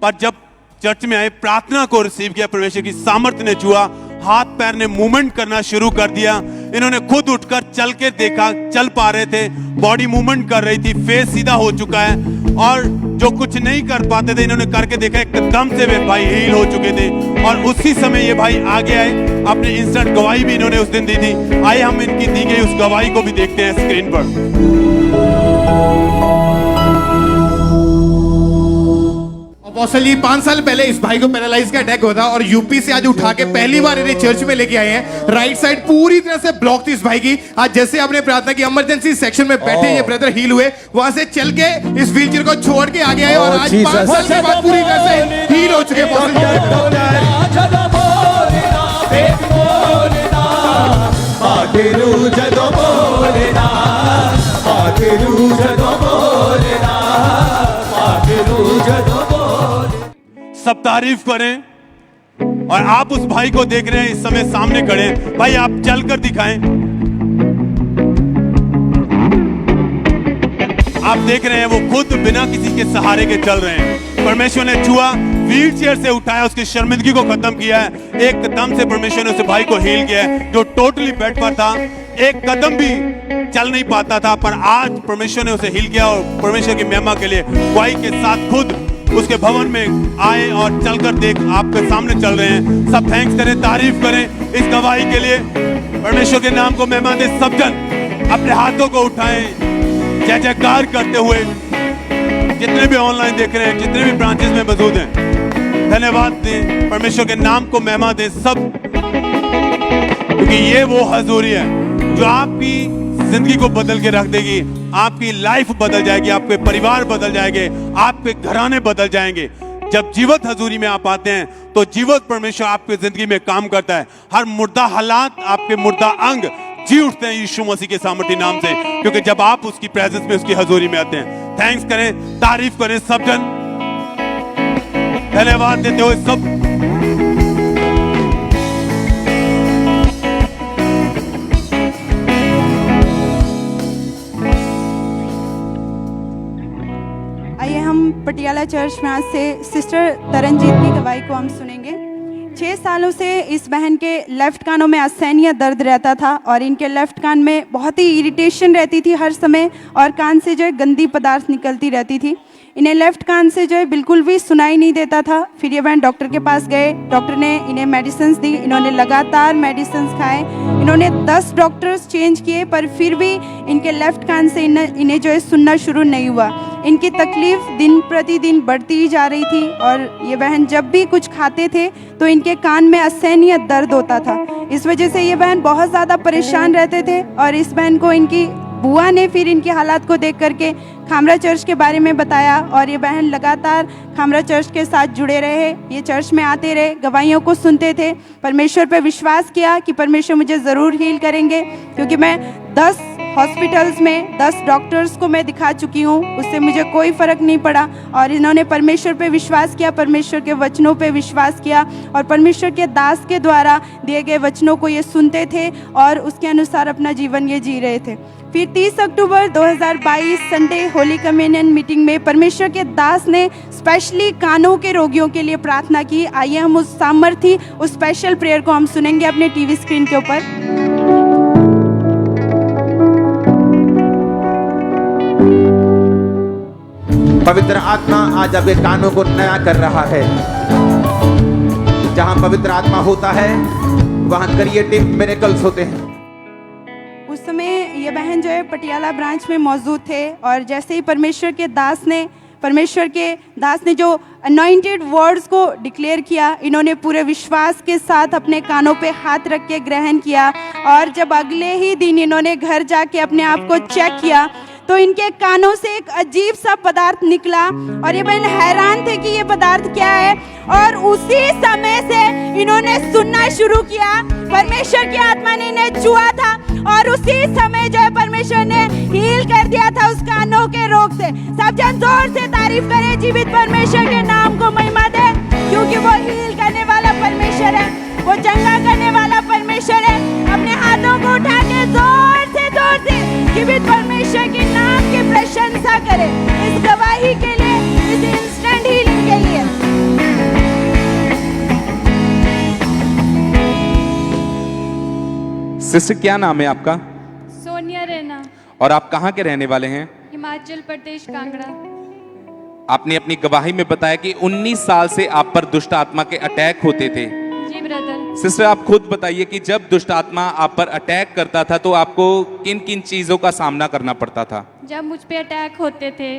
पर जब चर्च में आए, प्रार्थना को रिसीव किया, परमेश्वर की सामर्थ्य ने छुआ, हाथ पैर ने मूवमेंट करना शुरू कर दिया। इन्होंने खुद उठकर चल के देखा, चल पा रहे थे, बॉडी मूवमेंट कर रही थी, फेस सीधा हो चुका है। और जो कुछ नहीं कर पाते थे इन्होंने करके देखा, एकदम से वे भाई हील हो चुके थे। और उसी समय ये भाई आगे आए, अपनी इंस्टेंट गवाही भी इन्होंने उस दिन दी थी। आइए हम इनकी दी गई उस गवाही को भी देखते हैं स्क्रीन पर। अपोस्टल जी 5 साल पहले इस भाई को पैरालाइज का अटैक हुआ था और यूपी से आज उठा के पहली बार इन्हें चर्च में लेके आए हैं। राइट साइड पूरी तरह से ब्लॉक थी इस भाई की। आज जैसे आपने प्रार्थना की, इमरजेंसी सेक्शन में बैठे ये ब्रदर हील हुए, वहां से चल के इस व्हीलचेयर को छोड़ के आगे आए और आज 5 साल के बाद पूरी तरह से हील हो चुके सब तारीफ करें। और आप उस भाई को देख रहे हैं इस समय सामने खड़े हैं। भाई आप चलकर दिखाएं। आप देख रहे हैं वो खुद बिना किसी के सहारे के चल रहे हैं। परमेश्वर ने छुआ, व्हील चेयर से उठाया, उसकी शर्मिंदगी को खत्म किया है। एकदम से परमेश्वर ने उस भाई को हील किया है जो टोटली बेड पर था, एक कदम भी चल नहीं पाता था, पर आज परमेश्वर ने उसे हील किया। और परमेश्वर की महिमा के लिए गवाही के साथ खुद उसके भवन में आए और चलकर देख आपके सामने चल रहे हैं। सब थैंक्स करें, तारीफ करें इस गवाही के लिए। परमेश्वर के नाम को महिमा दे। सब जन अपने हाथों को उठाएं, जय जयकार करते हुए। जितने भी ऑनलाइन देख रहे हैं, जितने भी ब्रांचेस में मौजूद हैं, धन्यवाद दें, परमेश्वर के नाम को महिमा दें सब, क्योंकि ये वो हजूरी है जो आपकी जिंदगी को बदल के रख देगी। आपकी लाइफ बदल जाएगी, आपके परिवार बदल जाएंगे, आपके घराने बदल जाएंगे। जब जीवत हजूरी में आप आते हैं तो जीवत परमेश्वर आपकी जिंदगी में काम करता है। हर मुर्दा हालात, आपके मुर्दा अंग जी उठते हैं यीशु मसीह के सामर्थी नाम से, क्योंकि जब आप उसकी प्रेजेंस में, उसकी हजूरी में आते हैं। थैंक्स करें, तारीफ करें सब जन, धन्यवाद देते हुए सब। आइए हम पटियाला चर्च में आज से सिस्टर तरनजीत की गवाही को हम सुनेंगे। 6 सालों से इस बहन के लेफ्ट कानों में असहनीय दर्द रहता था और इनके लेफ्ट कान में बहुत ही इरिटेशन रहती थी हर समय, और कान से जो है गंदी पदार्थ निकलती रहती थी। इन्हें लेफ्ट कान से जो है बिल्कुल भी सुनाई नहीं देता था। फिर ये बहन डॉक्टर के पास गए, डॉक्टर ने इन्हें मेडिसिन दी, इन्होंने लगातार मेडिसिन खाए, इन्होंने 10 डॉक्टर्स चेंज किए, पर फिर भी इनके लेफ्ट कान से इन्हें जो है सुनना शुरू नहीं हुआ। इनकी तकलीफ दिन प्रतिदिन बढ़ती ही जा रही थी और ये बहन जब भी कुछ खाते थे तो इनके कान में असहनीय दर्द होता था। इस वजह से ये बहन बहुत ज़्यादा परेशान रहते थे और इस बहन को इनकी बुआ ने फिर इनकी हालात को देख करके खामरा चर्च के बारे में बताया और ये बहन लगातार खामरा चर्च के साथ जुड़े रहे। ये चर्च में आते रहे, गवाहियों को सुनते थे, परमेश्वर पर विश्वास किया कि परमेश्वर मुझे ज़रूर हील करेंगे, क्योंकि मैं 10 हॉस्पिटल्स में 10 डॉक्टर्स को मैं दिखा चुकी हूँ, उससे मुझे कोई फ़र्क नहीं पड़ा। और इन्होंने परमेश्वर पे विश्वास किया, परमेश्वर के वचनों पे विश्वास किया और परमेश्वर के दास के द्वारा दिए गए वचनों को ये सुनते थे और उसके अनुसार अपना जीवन ये जी रहे थे। फिर 30 अक्टूबर 2022 संडे होली कम्युनियन मीटिंग में परमेश्वर के दास ने स्पेशली कानों के रोगियों के लिए प्रार्थना की। आइए हम उस सामर्थी, उस स्पेशल प्रेयर को हम सुनेंगे अपने टीवी स्क्रीन के ऊपर। पवित्र आत्मा आज आपके कानों को नया कर रहा है। जहां पवित्र आत्मा होता है वहां क्रिएटिव मिरेकल्स होते हैं। उस समय ये बहन जो है पटियाला ब्रांच में मौजूद थे और जैसे ही परमेश्वर के दास ने जो अनॉइंटेड वर्ड्स को डिक्लेयर किया, इन्होंने पूरे विश्वास के साथ अपने कानों पे हाथ रख के ग्रहण किया और जब अगले ही दिन इन्होंने घर जाके अपने आप को चेक किया तो इनके कानों से एक अजीब सा पदार्थ निकला और ये बहन हैरान थे कि ये पदार्थ क्या है। और उसी समय से इन्होंने सुनना शुरू किया, परमेश्वर की आत्मा ने इन्हें छुआ था और उसी समय जो है परमेश्वर ने हील कर दिया था उस कानों के रोग से। सब जन जोर से तारीफ करें, जीवित परमेश्वर के नाम को महिमा दे, क्योंकि वो हील करने वाला परमेश्वर है, वो चंगा करने वाला परमेश्वर है। अपने हाथों को उठा के जोर से जीवित परमेश्वर के नाम की प्रशंसा करें इस गवाही के लिए, इस इंस्टेंट हीलिंग के लिए। सिस्टर क्या नाम है आपका? सोनिया रैना, और आप कहाँ के रहने वाले हैं? हिमाचल प्रदेश, कांगड़ा। आपने अपनी गवाही में बताया कि 19 साल से आप पर दुष्ट आत्मा के अटैक होते थे। जी ब्रदर। सिस्टर आप खुद बताइए कि जब दुष्ट आत्मा आप पर अटैक करता था तो आपको किन किन चीजों का सामना करना पड़ता था? जब मुझ पे अटैक होते थे,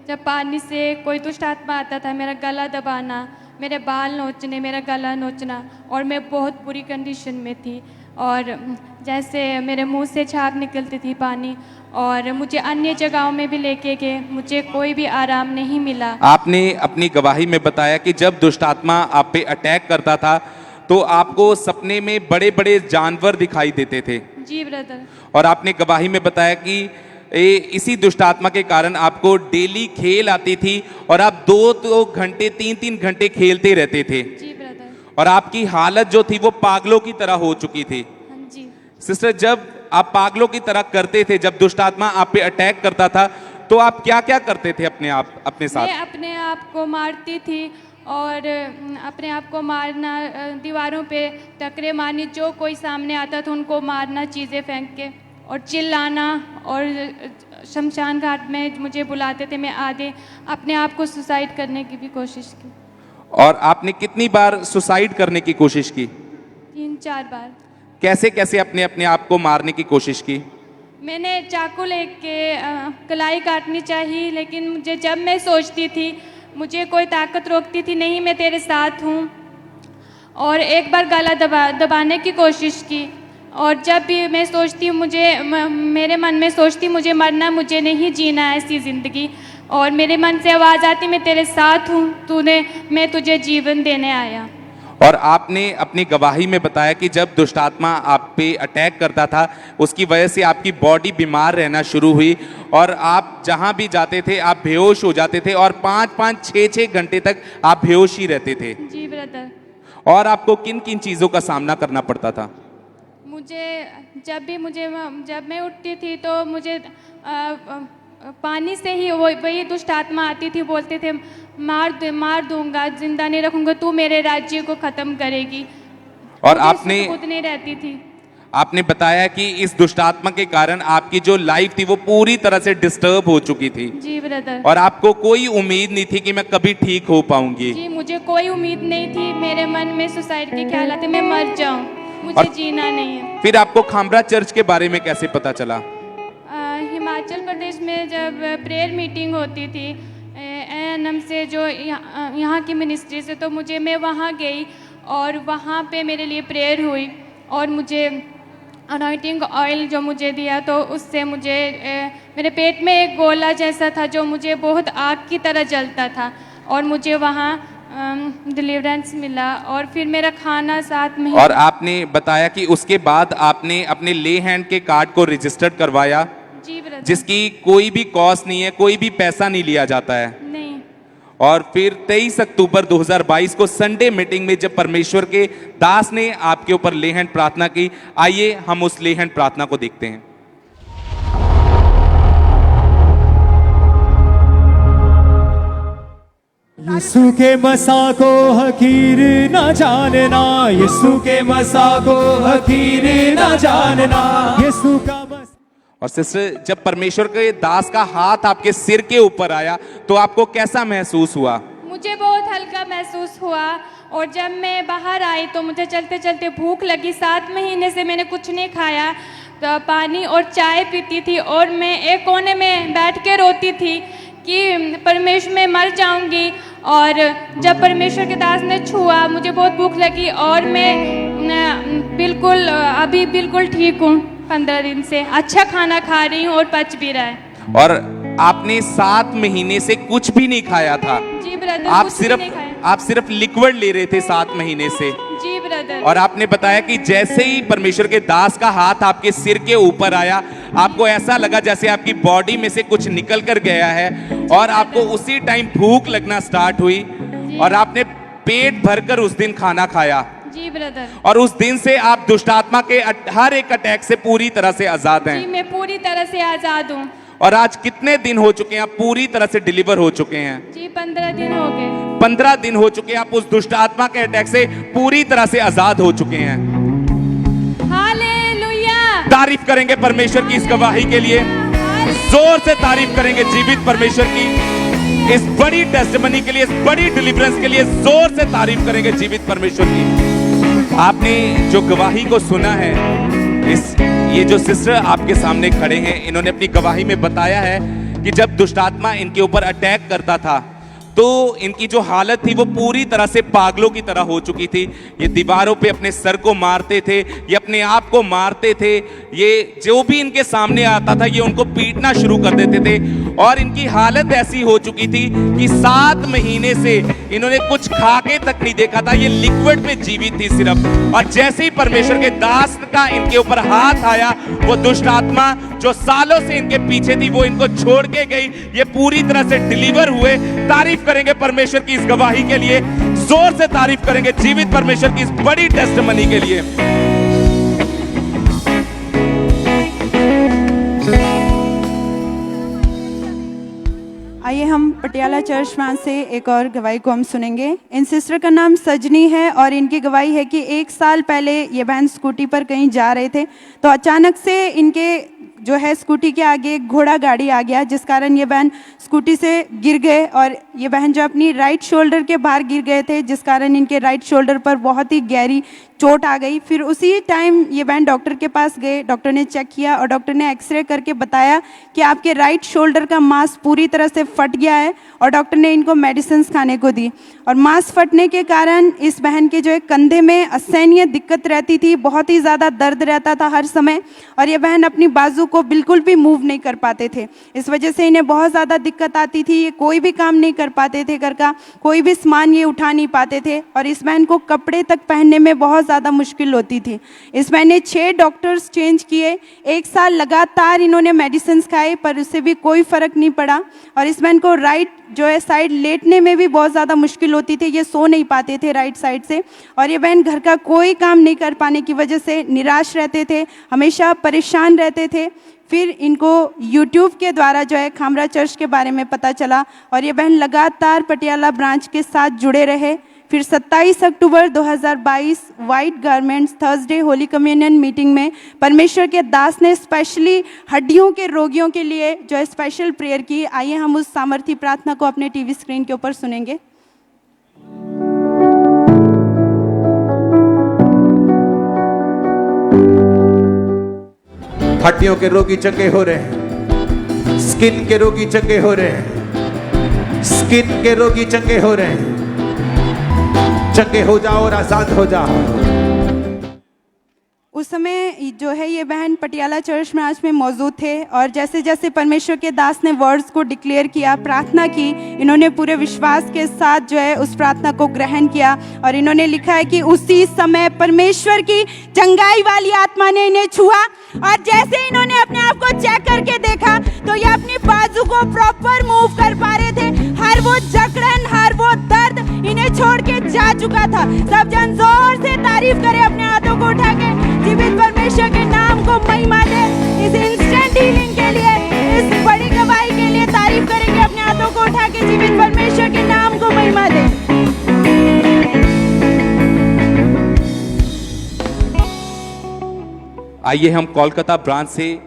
जब पानी से कोई दुष्ट आत्मा आता था, मेरा गला दबाना, मेरे बाल नोचने, मेरा गला नोचना, और मैं बहुत बुरी कंडीशन में थी और जैसे मेरे मुंह से छाप निकलती थी पानी, और मुझे अन्य जगहों में भी लेके गए, मुझे कोई भी आराम नहीं मिला। आपने अपनी गवाही में बताया कि जब दुष्ट आत्मा आप पे अटैक करता था तो आपको सपने में बड़े बड़े जानवर दिखाई देते थे। जी ब्रदर। और आपने गवाही में बताया कि इसी दुष्ट आत्मा के कारण आपको डेली खेल आती थी और आप 2 घंटे 3 घंटे खेलते रहते थे। जी ब्रदर। और आपकी हालत जो थी वो पागलों की तरह हो चुकी थी। हाँ जी। सिस्टर जब आप पागलों की तरह करते थे, जब दुष्ट आत्मा आप पे अटैक करता था तो आप क्या क्या करते थे अपने साथ? मैं अपने आप को मारती थी और अपने आप को मारना, दीवारों पे टकरे मारनी, जो कोई सामने आता था उनको मारना चीज़ें फेंक के, और चिल्लाना, और शमशान घाट में मुझे बुलाते थे, मैं आधे अपने आप को सुसाइड करने की भी कोशिश की। और आपने कितनी बार सुसाइड करने की कोशिश की? 3-4 बार। कैसे कैसे अपने आप को मारने की कोशिश की? मैंने चाकू लेके कलाई काटनी चाहिए, लेकिन जब मैं सोचती थी, मुझे कोई ताकत रोकती थी नहीं, मैं तेरे साथ हूँ। और एक बार गला दबाने की कोशिश की, और जब भी मैं सोचती मेरे मन में सोचती मुझे मरना, मुझे नहीं जीना ऐसी ज़िंदगी, और मेरे मन से आवाज़ आती मैं तेरे साथ हूँ, मैं तुझे जीवन देने आया। और आपने अपनी गवाही में बताया कि जब दुष्ट आत्मा आप पे अटैक करता था उसकी वजह से आपकी बॉडी बीमार रहना शुरू हुई और आप जहां भी जाते थे आप बेहोश हो जाते थे और 5-5, 6-6 घंटे तक आप बेहोश ही रहते थे। जी ब्रदर। और आपको किन किन चीज़ों का सामना करना पड़ता था? जब मैं उठती थी तो मुझे पानी से ही वही दुष्ट आत्मा आती थी, बोलते थे मार दूंगा, जिंदा नहीं रखूंगा, तू मेरे राज्य को खत्म करेगी। और आपने खुद नहीं रहती थी। आपने बताया कि इस दुष्ट आत्मा के कारण आपकी जो लाइफ थी वो पूरी तरह से डिस्टर्ब हो चुकी थी। जी ब्रदर। और आपको कोई उम्मीद नहीं थी कि मैं कभी ठीक हो पाऊंगी। जी मुझे कोई उम्मीद नहीं थी, मेरे मन में सुसाइड के ख्याल आते, मैं मर जाऊं, मुझे जीना नहीं है। फिर आपको खामरा चर्च के बारे में कैसे पता चला? हिमाचल प्रदेश में जब प्रेयर मीटिंग होती थी एएनएम से, जो यहाँ की मिनिस्ट्री से, तो मैं वहाँ गई और वहाँ पे मेरे लिए प्रेयर हुई और मुझे अनॉइंटिंग ऑयल जो मुझे दिया तो उससे मुझे मेरे पेट में एक गोला जैसा था जो मुझे बहुत आग की तरह जलता था और मुझे वहाँ डिलीवरेंस मिला और फिर मेरा खाना 7 महीने। और आपने बताया कि उसके बाद आपने अपने ले हैंड के कार्ड को रजिस्टर्ड करवाया। जी ब्रदर। जिसकी कोई भी कॉस्ट नहीं है, कोई भी पैसा नहीं लिया जाता है। नहीं। और फिर 23 अक्टूबर 2022 को संडे मीटिंग में जब परमेश्वर के दास ने आपके ऊपर ले हैंड प्रार्थना की, आइए हम उस ले हैंड प्रार्थना को देखते हैं। यीशु के मसा को हकीर न जानना, यीशु के मसा को हकीर न जानना, यीशु का मसा। और सिस्टर, जब परमेश्वर के दास का हाथ आपके सिर के ऊपर आया तो आपको कैसा महसूस हुआ? मुझे बहुत हल्का महसूस हुआ और जब मैं बाहर आई तो मुझे चलते चलते भूख लगी। 7 महीने से मैंने कुछ नहीं खाया, तो पानी और चाय पीती थी और मैं एक कोने में बैठ के रोती थी कि परमेश्वर मैं मर जाऊंगी। और जब परमेश्वर के दास ने छुआ मुझे बहुत भूख लगी और मैं अभी बिल्कुल ठीक हूँ। 15 दिन से अच्छा खाना खा रही हूँ और पच भी रहा है। और आपने 7 महीने से कुछ भी नहीं खाया था? जी ब्रदर। आप सिर्फ लिक्विड ले रहे थे 7 महीने से। जी ब्रदर। और आपने बताया कि जैसे ही परमेश्वर के दास का हाथ आपके सिर के ऊपर आया, आपको ऐसा लगा जैसे आपकी बॉडी में से कुछ निकल कर गया है और आपको उसी टाइम भूख लगना स्टार्ट हुई और आपने पेट भरकर उस दिन खाना खाया। जी ब्रदर। और उस दिन से आप दुष्ट आत्मा के हर एक अटैक से पूरी तरह से आजाद हैं। जी मैं पूरी तरह से आजाद हूँ। और आज कितने दिन हो चुके हैं आप पूरी तरह से डिलीवर हो चुके हैं? जी 15 दिन हो गए। 15 दिन हो चुके हैं, आप उस दुष्ट आत्मा के अटैक से पूरी तरह से आजाद हो चुके हैं। हालेलुया। तारीफ करेंगे परमेश्वर की इस गवाही के लिए, जोर से तारीफ करेंगे जीवित परमेश्वर की इस बड़ी टेस्टिमनी के लिए, इस बड़ी डिलीवरेंस के लिए जोर से तारीफ करेंगे जीवित परमेश्वर की। आपने जो गवाही को सुना है, ये जो सिस्टर आपके सामने खड़े हैं, इन्होंने अपनी गवाही में बताया है कि जब दुष्ट आत्मा इनके ऊपर अटैक करता था तो इनकी जो हालत थी वो पूरी तरह से पागलों की तरह हो चुकी थी। ये दीवारों पे अपने सर को मारते थे, ये अपने आप को मारते थे, ये जो भी इनके सामने आता था ये उनको पीटना शुरू कर देते थे। और इनकी हालत ऐसी हो चुकी थी कि 7 महीने से इन्होंने कुछ खा के तक नहीं देखा था, ये लिक्विड में जीवित थी सिर्फ। और जैसे ही परमेश्वर के दास का इनके ऊपर हाथ आया, वो दुष्ट आत्मा जो सालों से इनके पीछे थी वो इनको छोड़ के गई, ये पूरी तरह से डिलीवर हुए। तारीफ करेंगे परमेश्वर की इस गवाही के लिए, जोर से तारीफ करेंगे जीवित परमेश्वर की इस बड़ी टेस्टिमनी के लिए। आइए हम पटियाला चर्च में से एक और गवाही को हम सुनेंगे। इन सिस्टर का नाम सजनी है और इनकी गवाही है कि 1 साल पहले ये बहन स्कूटी पर कहीं जा रहे थे तो अचानक से इनके जो है स्कूटी के आगे एक घोड़ा गाड़ी आ गया, जिस कारण ये बहन स्कूटी से गिर गए और ये बहन जो अपनी राइट शोल्डर के बाहर गिर गए थे, जिस कारण इनके राइट शोल्डर पर बहुत ही गहरी चोट आ गई। फिर उसी टाइम ये बहन डॉक्टर के पास गए, डॉक्टर ने चेक किया और डॉक्टर ने एक्सरे करके बताया कि आपके राइट शोल्डर का मांस पूरी तरह से फट गया है और डॉक्टर ने इनको मेडिसिन खाने को दी। और मांस फटने के कारण इस बहन के जो है कंधे में असहनीय दिक्कत रहती थी, बहुत ही ज़्यादा दर्द रहता था हर समय, और ये बहन अपनी बाजू को बिल्कुल भी मूव नहीं कर पाते थे। इस वजह से इन्हें बहुत ज़्यादा दिक्कत आती थी, ये कोई भी काम नहीं कर पाते थे, घर का कोई भी सामान ये उठा नहीं पाते थे, और इस बहन को कपड़े तक पहनने में बहुत ज़्यादा मुश्किल होती थी। इस बहन ने 6 डॉक्टर्स चेंज किए, 1 साल लगातार इन्होंने मेडिसिन खाए पर उससे भी कोई फ़र्क नहीं पड़ा। और इस बहन को राइट जो है साइड लेटने में भी बहुत ज़्यादा मुश्किल होती थी, ये सो नहीं पाते थे राइट साइड से, और ये बहन घर का कोई काम नहीं कर पाने की वजह से निराश रहते थे, हमेशा परेशान रहते थे। फिर इनको YouTube के द्वारा जो है खामरा चर्च के बारे में पता चला और ये बहन लगातार पटियाला ब्रांच के साथ जुड़े रहे। फिर 27 अक्टूबर 2022 white garments Thursday holy communion meeting में परमेश्वर के दास ने स्पेशली हड्डियों के रोगियों के लिए जो है स्पेशल प्रेयर की। आइए हम उस सामर्थी प्रार्थना को अपने टीवी स्क्रीन के ऊपर सुनेंगे। हड्डियों के रोगी चंगे हो रहे हैं, स्किन के रोगी चंगे हो रहे हैं, स्किन के रोगी चंगे हो रहे हैं। चंगे हो जाओ और आजाद हो जाओ। उस समय जो है ये बहन पटियाला चर्च ब्रांच में मौजूद थे और जैसे जैसे परमेश्वर के दास ने वर्ड्स को डिक्लेयर किया, प्रार्थना की, इन्होंने पूरे विश्वास के साथ जो है उस प्रार्थना को ग्रहण किया और इन्होंने लिखा है कि उसी समय परमेश्वर की चंगाई वाली आत्मा ने इन्हें छुआ और जैसे इन्होंने अपने आप को चेक करके देखा तो ये अपनी बाजू को प्रॉपर मूव कर पा रहे थे। हर वो जकड़न, हर वो दर्द इन्हें छोड़ के जा चुका था। सब जन जोर से तारीफ करें, अपने हाथों को उठा के जीवित परमेश्वर के नाम को महिमा दे। इस इंस्टेंट हीलिंग के लिए, इस बड़ी गवाही के लिए तारीफ करेंगे, अपने हाथों को उठा के जीवित परमेश्वर के नाम को महिमा दे। आइए हम कोलकाता ब्रांच से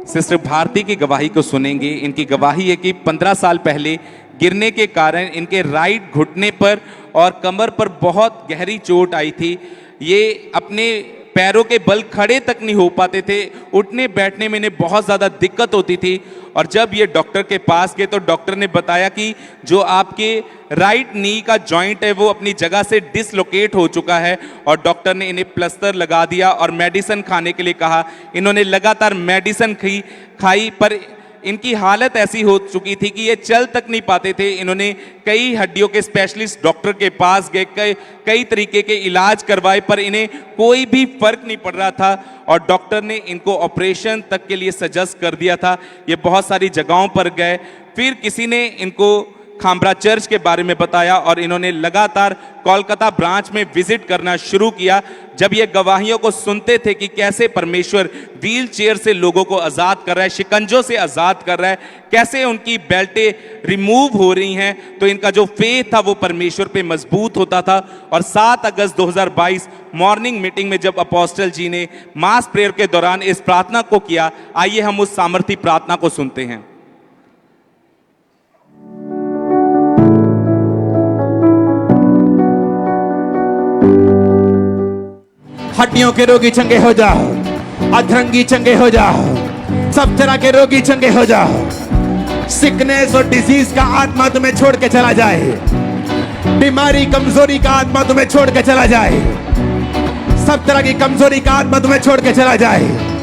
सिस्टर भारती की गवाही को सुनेंगे। इनकी गवाही है कि 15 साल पहले गिरने के कारण इनके राइट घुटने पर और कमर पर बहुत गहरी चोट आई थी। ये अपने पैरों के बल खड़े तक नहीं हो पाते थे, उठने बैठने में इन्हें बहुत ज़्यादा दिक्कत होती थी। और जब ये डॉक्टर के पास गए तो डॉक्टर ने बताया कि जो आपके राइट नी का जॉइंट है वो अपनी जगह से डिसलोकेट हो चुका है और डॉक्टर ने इन्हें प्लास्टर लगा दिया और मेडिसिन खाने के लिए कहा। इन्होंने लगातार मेडिसिन खाई पर इनकी हालत ऐसी हो चुकी थी कि ये चल तक नहीं पाते थे। इन्होंने कई हड्डियों के स्पेशलिस्ट डॉक्टर के पास गए, कई तरीके के इलाज करवाए पर इन्हें कोई भी फर्क नहीं पड़ रहा था और डॉक्टर ने इनको ऑपरेशन तक के लिए सजेस्ट कर दिया था। ये बहुत सारी जगहों पर गए, फिर किसी ने इनको खामरा चर्च के बारे में बताया और इन्होंने लगातार कोलकाता ब्रांच में विजिट करना शुरू किया। जब ये गवाहियों को सुनते थे कि कैसे परमेश्वर व्हील चेयर से लोगों को आज़ाद कर रहा है, शिकंजों से आज़ाद कर रहा है, कैसे उनकी बेल्टें रिमूव हो रही हैं, तो इनका जो फेथ था वो परमेश्वर पे मजबूत होता था। और 7 अगस्त 2022 मॉर्निंग मीटिंग में जब अपोस्टल जी ने मास प्रेयर के दौरान इस प्रार्थना को किया, आइए हम उस सामर्थी प्रार्थना को सुनते हैं। हड्डियों के रोगी चंगे हो जाओ, अधरंगी चंगे हो जाओ, सब तरह के रोगी चंगे हो जाओ। सिकनेस और डिजीज का आत्मा तुम्हें छोड़ के चला जाए, बीमारी कमजोरी का आत्मा तुम्हें छोड़ के चला जाए, सब तरह की कमजोरी का आत्मा तुम्हें छोड़ के चला जाए।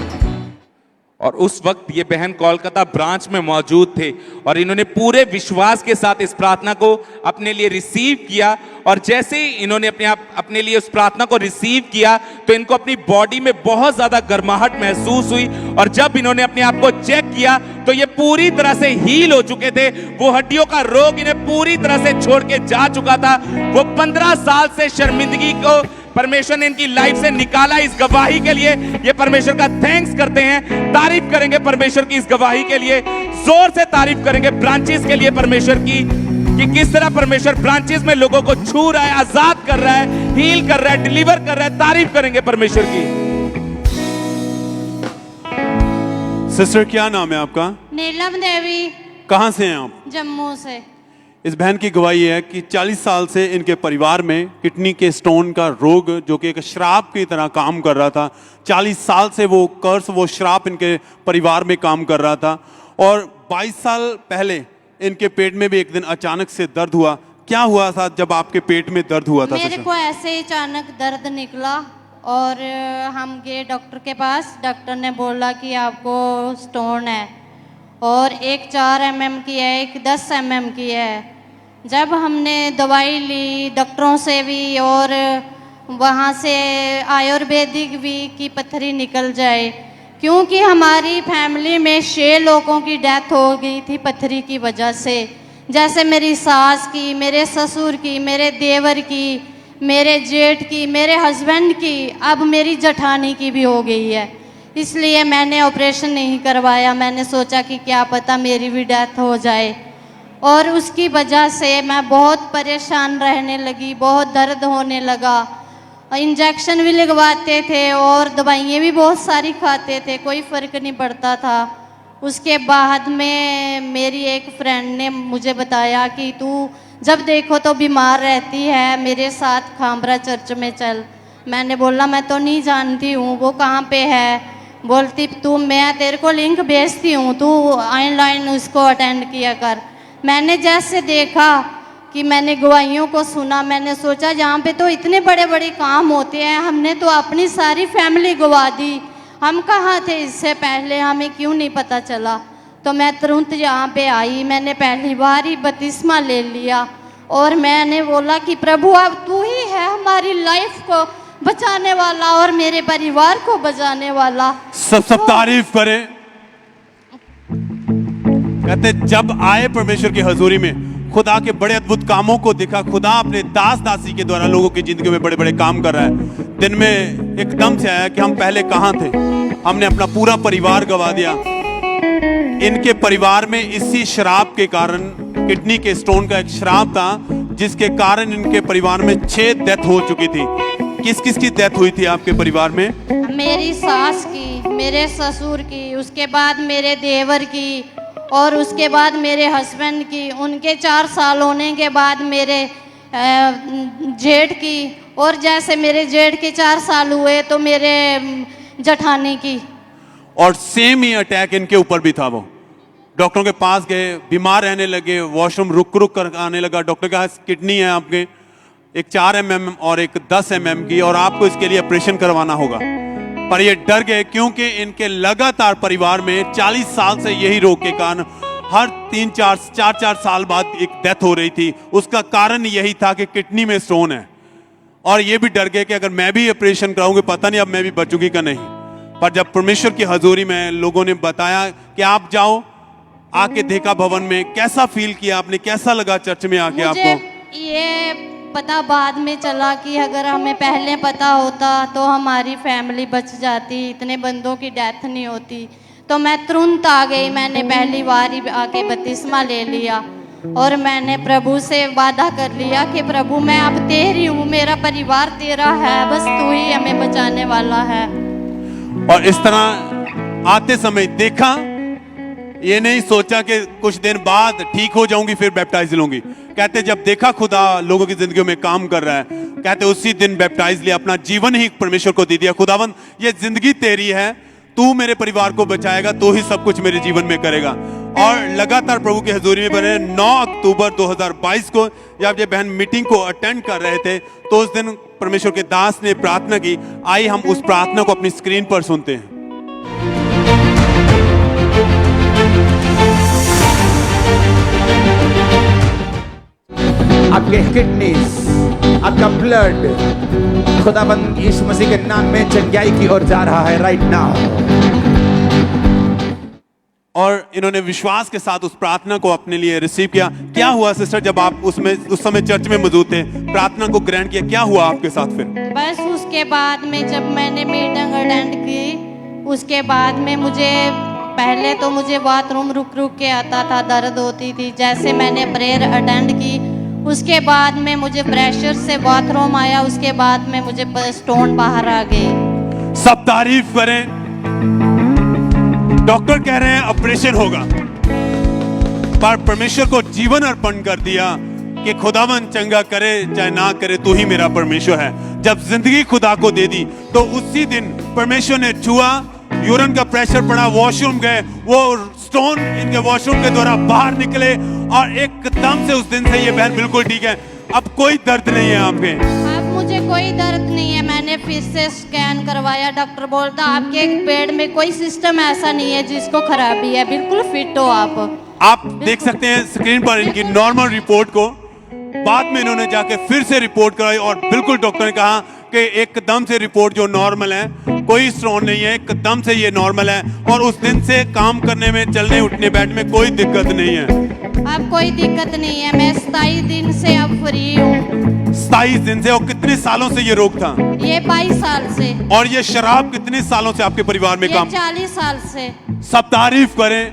और उस वक्त ये बहन कोलकाता ब्रांच में मौजूद थे और इन्होंने पूरे विश्वास के साथ इस प्रार्थना को अपने लिए रिसीव किया। और जैसे ही इन्होंने अपने लिए उस प्रार्थना को रिसीव किया तो इनको अपनी बॉडी में बहुत ज्यादा गर्माहट महसूस हुई और जब इन्होंने अपने आप को चेक किया तो ये पूरी तरह से हील हो चुके थे। वो हड्डियों का रोग इन्हें पूरी तरह से छोड़ के जा चुका था। वो 15 साल से शर्मिंदगी को परमेश्वर ने इनकी लाइफ से निकाला। इस गवाही के लिए ये परमेश्वर का थैंक्स करते हैं, तारीफ करेंगे परमेश्वर की इस गवाही के लिए, जोर से तारीफ करेंगे ब्रांचेस के लिए परमेश्वर की, कि किस तरह परमेश्वर ब्रांचेस में लोगों को छू रहा है, आजाद कर रहा है, हील कर रहा है, डिलीवर कर रहा है। तारीफ करेंगे परमेश्वर की। सिस्टर क्या नाम है आपका? नीलम देवी। कहां से हैं आप? जम्मू से। इस बहन की गवाही है कि 40 साल से इनके परिवार में किडनी के स्टोन का रोग, जो कि एक श्राप की तरह काम कर रहा था, 40 साल से वो कर्स, वो श्राप इनके परिवार में काम कर रहा था। और 22 साल पहले इनके पेट में भी एक दिन अचानक से दर्द हुआ। क्या हुआ था जब आपके पेट में दर्द हुआ था? मेरे को ऐसे ही अचानक दर्द निकला और हम गए डॉक्टर के पास। डॉक्टर ने बोला कि आपको स्टोन है, और एक 4 mm की है, एक 10 mm की है। जब हमने दवाई ली डॉक्टरों से भी, और वहाँ से आयुर्वेदिक भी कि पत्थरी निकल जाए, क्योंकि हमारी फैमिली में 6 लोगों की डेथ हो गई थी पत्थरी की वजह से। जैसे मेरी सास की, मेरे ससुर की, मेरे देवर की, मेरे जेठ की, मेरे हस्बैंड की, अब मेरी जठानी की भी हो गई है। इसलिए मैंने ऑपरेशन नहीं करवाया। मैंने सोचा कि क्या पता मेरी भी डेथ हो जाए, और उसकी वजह से मैं बहुत परेशान रहने लगी, बहुत दर्द होने लगा। इंजेक्शन भी लगवाते थे और दवाइयाँ भी बहुत सारी खाते थे, कोई फ़र्क नहीं पड़ता था। उसके बाद में मेरी एक फ्रेंड ने मुझे बताया कि तू जब देखो तो बीमार रहती है, मेरे साथ खामरा चर्च में चल। मैंने बोला मैं तो नहीं जानती हूँ, वो कहाँ पे है? बोलती तू, मैं तेरे को लिंक भेजती हूँ, तू ऑनलाइन उसको अटेंड किया कर। मैंने जैसे देखा कि मैंने गवाहियों को सुना, मैंने सोचा यहाँ पे तो इतने बड़े बड़े काम होते हैं, हमने तो अपनी सारी फैमिली गवा दी, हम कहाँ थे इससे पहले, हमें क्यों नहीं पता चला? तो मैं तुरंत यहाँ पे आई। मैंने पहली बार ही बपतिस्मा ले लिया और मैंने बोला कि प्रभु अब तू ही है हमारी लाइफ को बचाने वाला और मेरे परिवार को बचाने वाला। सब तारीफ करें। कहते जब आए परमेश्वर की हजूरी में, खुदा के बड़े अद्भुत कामों को देखा। खुदा अपने दास दासी के द्वारा लोगों की जिंदगी में बड़े बड़े काम कर रहा है। दिन में एकदम से आया कि हम पहले कहाँ थे, हमने अपना पूरा परिवार गवा दिया। इनके परिवार में इसी शराब के कारण, किडनी के स्टोन का एक शराब था जिसके कारण इनके परिवार में 6 डेथ हो चुकी थी। किस किस की डेथ हुई थी आपके परिवार में? मेरी सास की, मेरे ससुर की, उसके बाद मेरे देवर की, और उसके बाद मेरे हस्बैंड की। उनके 4 साल होने के बाद मेरे जेठ की, और जैसे मेरे जेठ के 4 साल हुए तो मेरे जठानी की। और सेम ही अटैक इनके ऊपर भी था। वो डॉक्टरों के पास गए, बीमार रहने लगे, वॉशरूम रुक रुक कर आने लगा। डॉक्टर के पास किडनी है आपके, एक 4 mm और एक 10 mm की, और आपको इसके लिए ऑपरेशन करवाना होगा। पर ये डर गए क्योंकि इनके लगातार परिवार में 40 साल से यही रोग के कारण हर 4 साल बाद एक डेथ हो रही थी। उसका कारण यही था कि किडनी में स्टोन है। और ये भी डर गए कि अगर मैं भी ऑपरेशन कराऊंगी पता नहीं अब मैं भी बचूंगी का नहीं। पर जब परमेश्वर की हजूरी में लोगों ने बताया कि आप जाओ, आके देखा भवन में, कैसा फील किया आपने, कैसा लगा चर्च में आके आपको? ये पता बाद में चला कि अगर हमें पहले पता होता तो हमारी फैमिली बच जाती, इतने बंदों की डेथ नहीं होती। तो मैं तुरंत आ गई। मैंने पहली बार ही आके बपतिस्मा ले लिया और मैंने प्रभु से वादा कर लिया कि प्रभु मैं अब तेरी हूँ, मेरा परिवार तेरा है, बस तू ही हमें बचाने वाला है। और इस तरह आते समय देखा, ये नहीं सोचा कि कुछ दिन बाद ठीक हो जाऊंगी फिर बैप्टाइज लूंगी। कहते जब देखा खुदा लोगों की जिंदगी में काम कर रहा है, कहते उसी दिन बैप्टाइज लिया, अपना जीवन ही परमेश्वर को दे दिया। खुदावन ये जिंदगी तेरी है, तू मेरे परिवार को बचाएगा, तू ही सब कुछ मेरे जीवन में करेगा। और लगातार प्रभु की हजूरी में बने। 9 अक्टूबर 2022 को जब ये बहन मीटिंग को अटेंड कर रहे थे तो उस दिन परमेश्वर के दास ने प्रार्थना की। आई हम उस प्रार्थना को अपनी स्क्रीन पर सुनते हैं। आपके किडनीज, आपका ब्लड खुदाबंद यीशु मसीह के नाम में चंगाई की ओर जा रहा है राइट नाउ। और इन्होंने विश्वास के साथ उस प्रार्थना को अपने लिए रिसीव किया। क्या हुआ सिस्टर जब आप उस समय चर्च में मौजूद थे, प्रार्थना को ग्रहण किया, क्या हुआ आपके साथ फिर? बस उसके बाद में जब मैंने मीटिंग अटेंड की, उसके बाद में पहले तो मुझे बाथरूम रुक रुक के आता था, दर्द होती थी। जैसे मैंने प्रेयर अटेंड की उसके बाद में मुझे प्रेशर से बाथरूम आया, उसके बाद में मुझे स्टोन बाहर आ गए। सब तारीफ करें। डॉक्टर कह रहे हैं ऑपरेशन होगा, पर परमेश्वर को जीवन अर्पण कर दिया कि खुदावन चंगा करे चाहे ना करे, तू ही मेरा परमेश्वर है। जब जिंदगी खुदा को दे दी तो उसी दिन परमेश्वर ने छुआ, यूरिन का प्रेशर पड़ा, वॉशरूम गए, वो स्टोन इनके वॉशरूम के द्वारा बाहर निकले और एकदम से उस दिन से ये बहन बिल्कुल ठीक है। अब कोई दर्द नहीं है आपके। अब मुझे कोई दर्द नहीं है। मैंने फिर से स्कैन करवाया, डॉक्टर बोलता आपके पेट में कोई सिस्टम ऐसा नहीं है जिसको खराबी है, बिल्कुल फिट हो आप देख सकते हैं स्क्रीन पर इनकी नॉर्मल रिपोर्ट को। बाद में इन्होंने जाके फिर से रिपोर्ट कराई और बिल्कुल डॉक्टर ने कहा कि एकदम से रिपोर्ट जो नॉर्मल है, कोई स्टोन नहीं है, एकदम से ये नॉर्मल है और उस दिन से काम करने में, चलने उठने बैठने में कोई दिक्कत नहीं है। अब कोई दिक्कत नहीं है। मैं 27 दिन से अब फ्री हूँ। 27 दिन से। और कितने सालों से ये रोग था? ये 22 साल से। और ये शराब कितने सालों से आपके परिवार में काम? 40 साल से। सब तारीफ करें,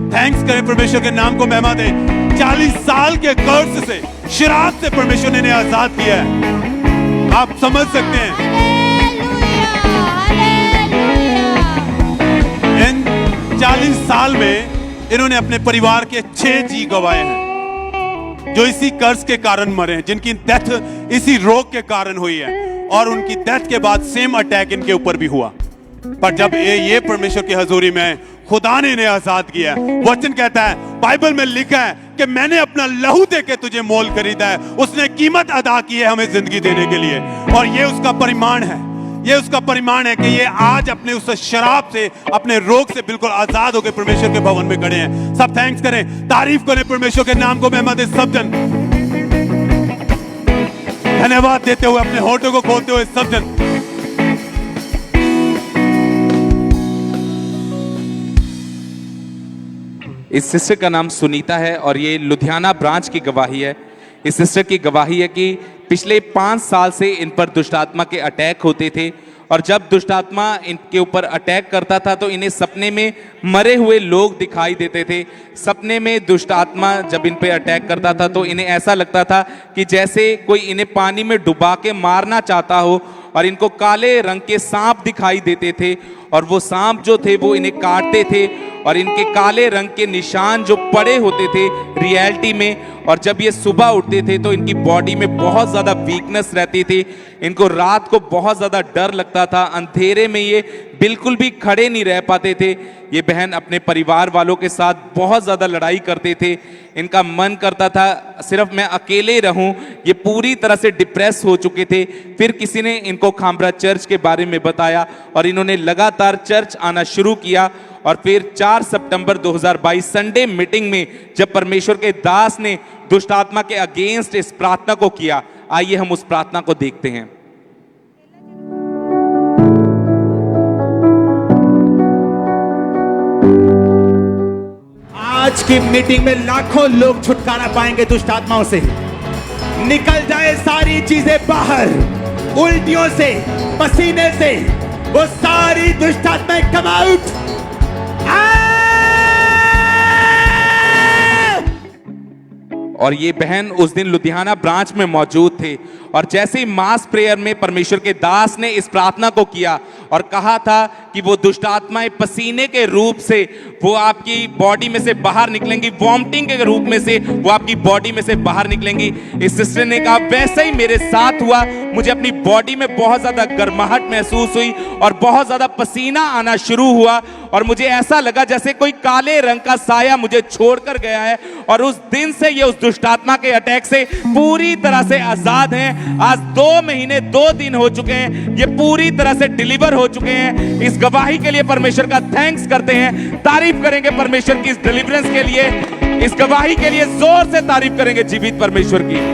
थैंक्स करें, परमेश्वर के नाम को महिमा दें। 40 साल के कर्ज से, शराब से परमेश्वर ने इन्हें आजाद किया है। आप समझ सकते हैं। इन 40 साल में इन्होंने अपने परिवार के 6 जी गंवाए हैं जो इसी कर्ज के कारण मरे हैं, जिनकी डेथ इसी रोग के कारण हुई है और उनकी डेथ के बाद सेम अटैक इनके ऊपर भी हुआ। पर जब ये परमेश्वर की हजूरी में खुदा ने इन्हें आजाद किया। वचन कहता है, बाइबल में लिखा है कि मैंने अपना लहू देके तुझे मोल खरीदा है। उसने कीमत अदा की है हमें जिंदगी देने के लिए और ये उसका परिमाण है। ये उसका परिमाण है कि ये आज अपने उस शराब से, अपने रोग से बिल्कुल आजाद होकर परमेश्वर के भवन में खड़े हैं। सब थैंक्स करें, तारीफ करें, परमेश्वर के नाम को महिमा दे। सब जन धन्यवाद देते हुए, अपने होठों को खोलते हुए सब जन। इस सिस्टर का नाम सुनीता है और ये लुधियाना ब्रांच की गवाही है। इस सिस्टर की गवाही है कि पिछले 5 साल से इन पर दुष्ट आत्मा के अटैक होते थे और जब दुष्ट आत्मा इनके ऊपर अटैक करता था तो इन्हें सपने में मरे हुए लोग दिखाई देते थे। सपने में दुष्ट आत्मा जब इन पे अटैक करता था तो इन्हें ऐसा लगता था कि जैसे कोई इन्हें पानी में डुबा के मारना चाहता हो और इनको काले रंग के सांप दिखाई देते थे और वो सांप जो थे वो इन्हें काटते थे और इनके काले रंग के निशान जो पड़े होते थे रियलिटी में। और जब ये सुबह उठते थे तो इनकी बॉडी में बहुत ज़्यादा वीकनेस रहती थी। इनको रात को बहुत ज़्यादा डर लगता था। अंधेरे में ये बिल्कुल भी खड़े नहीं रह पाते थे। ये बहन अपने परिवार वालों के साथ बहुत ज़्यादा लड़ाई करते थे। इनका मन करता था सिर्फ मैं अकेले रहूं। ये पूरी तरह से डिप्रेस हो चुके थे। फिर किसी ने इनको खामरा चर्च के बारे में बताया और इन्होंने लगातार चर्च आना शुरू किया। और फिर 4 सितंबर 2022 संडे मीटिंग में जब परमेश्वर के दास ने दुष्ट आत्मा के अगेंस्ट इस प्रार्थना को किया, आइए हम उस प्रार्थना को देखते हैं। आज की मीटिंग में लाखों लोग छुटकारा पाएंगे दुष्ट आत्माओं से। निकल जाए सारी चीजें बाहर, उल्टियों से, पसीने से, वो सारी दुष्ट आत्माएं कम आउट। और ये बहन उस दिन लुधियाना ब्रांच में मौजूद थे और जैसे ही मास प्रेयर में परमेश्वर के दास ने इस प्रार्थना को किया और कहा था कि वो दुष्ट आत्माएं पसीने के रूप से वो आपकी बॉडी में से बाहर निकलेंगी, वॉमिटिंग के रूप में से वो आपकी बॉडी में से बाहर निकलेंगी। इस सिस्टर ने कहा वैसे ही मेरे साथ हुआ। मुझे अपनी बॉडी में बहुत ज्यादा गर्माहट महसूस हुई और बहुत ज्यादा पसीना आना शुरू हुआ और मुझे ऐसा लगा जैसे कोई काले रंग का साया मुझे छोड़कर गया है। और उस दिन से ये उस दुष्ट आत्मा के अटैक से पूरी तरह से आजाद हैं। आज 2 महीने 2 दिन हो चुके हैं, ये पूरी तरह से डिलीवर हो चुके हैं। इस गवाही के लिए परमेश्वर का थैंक्स करते हैं, तारीफ करेंगे परमेश्वर की इस डिलीवरेंस के लिए, इस गवाही के लिए जोर से तारीफ करेंगे जीवित परमेश्वर की।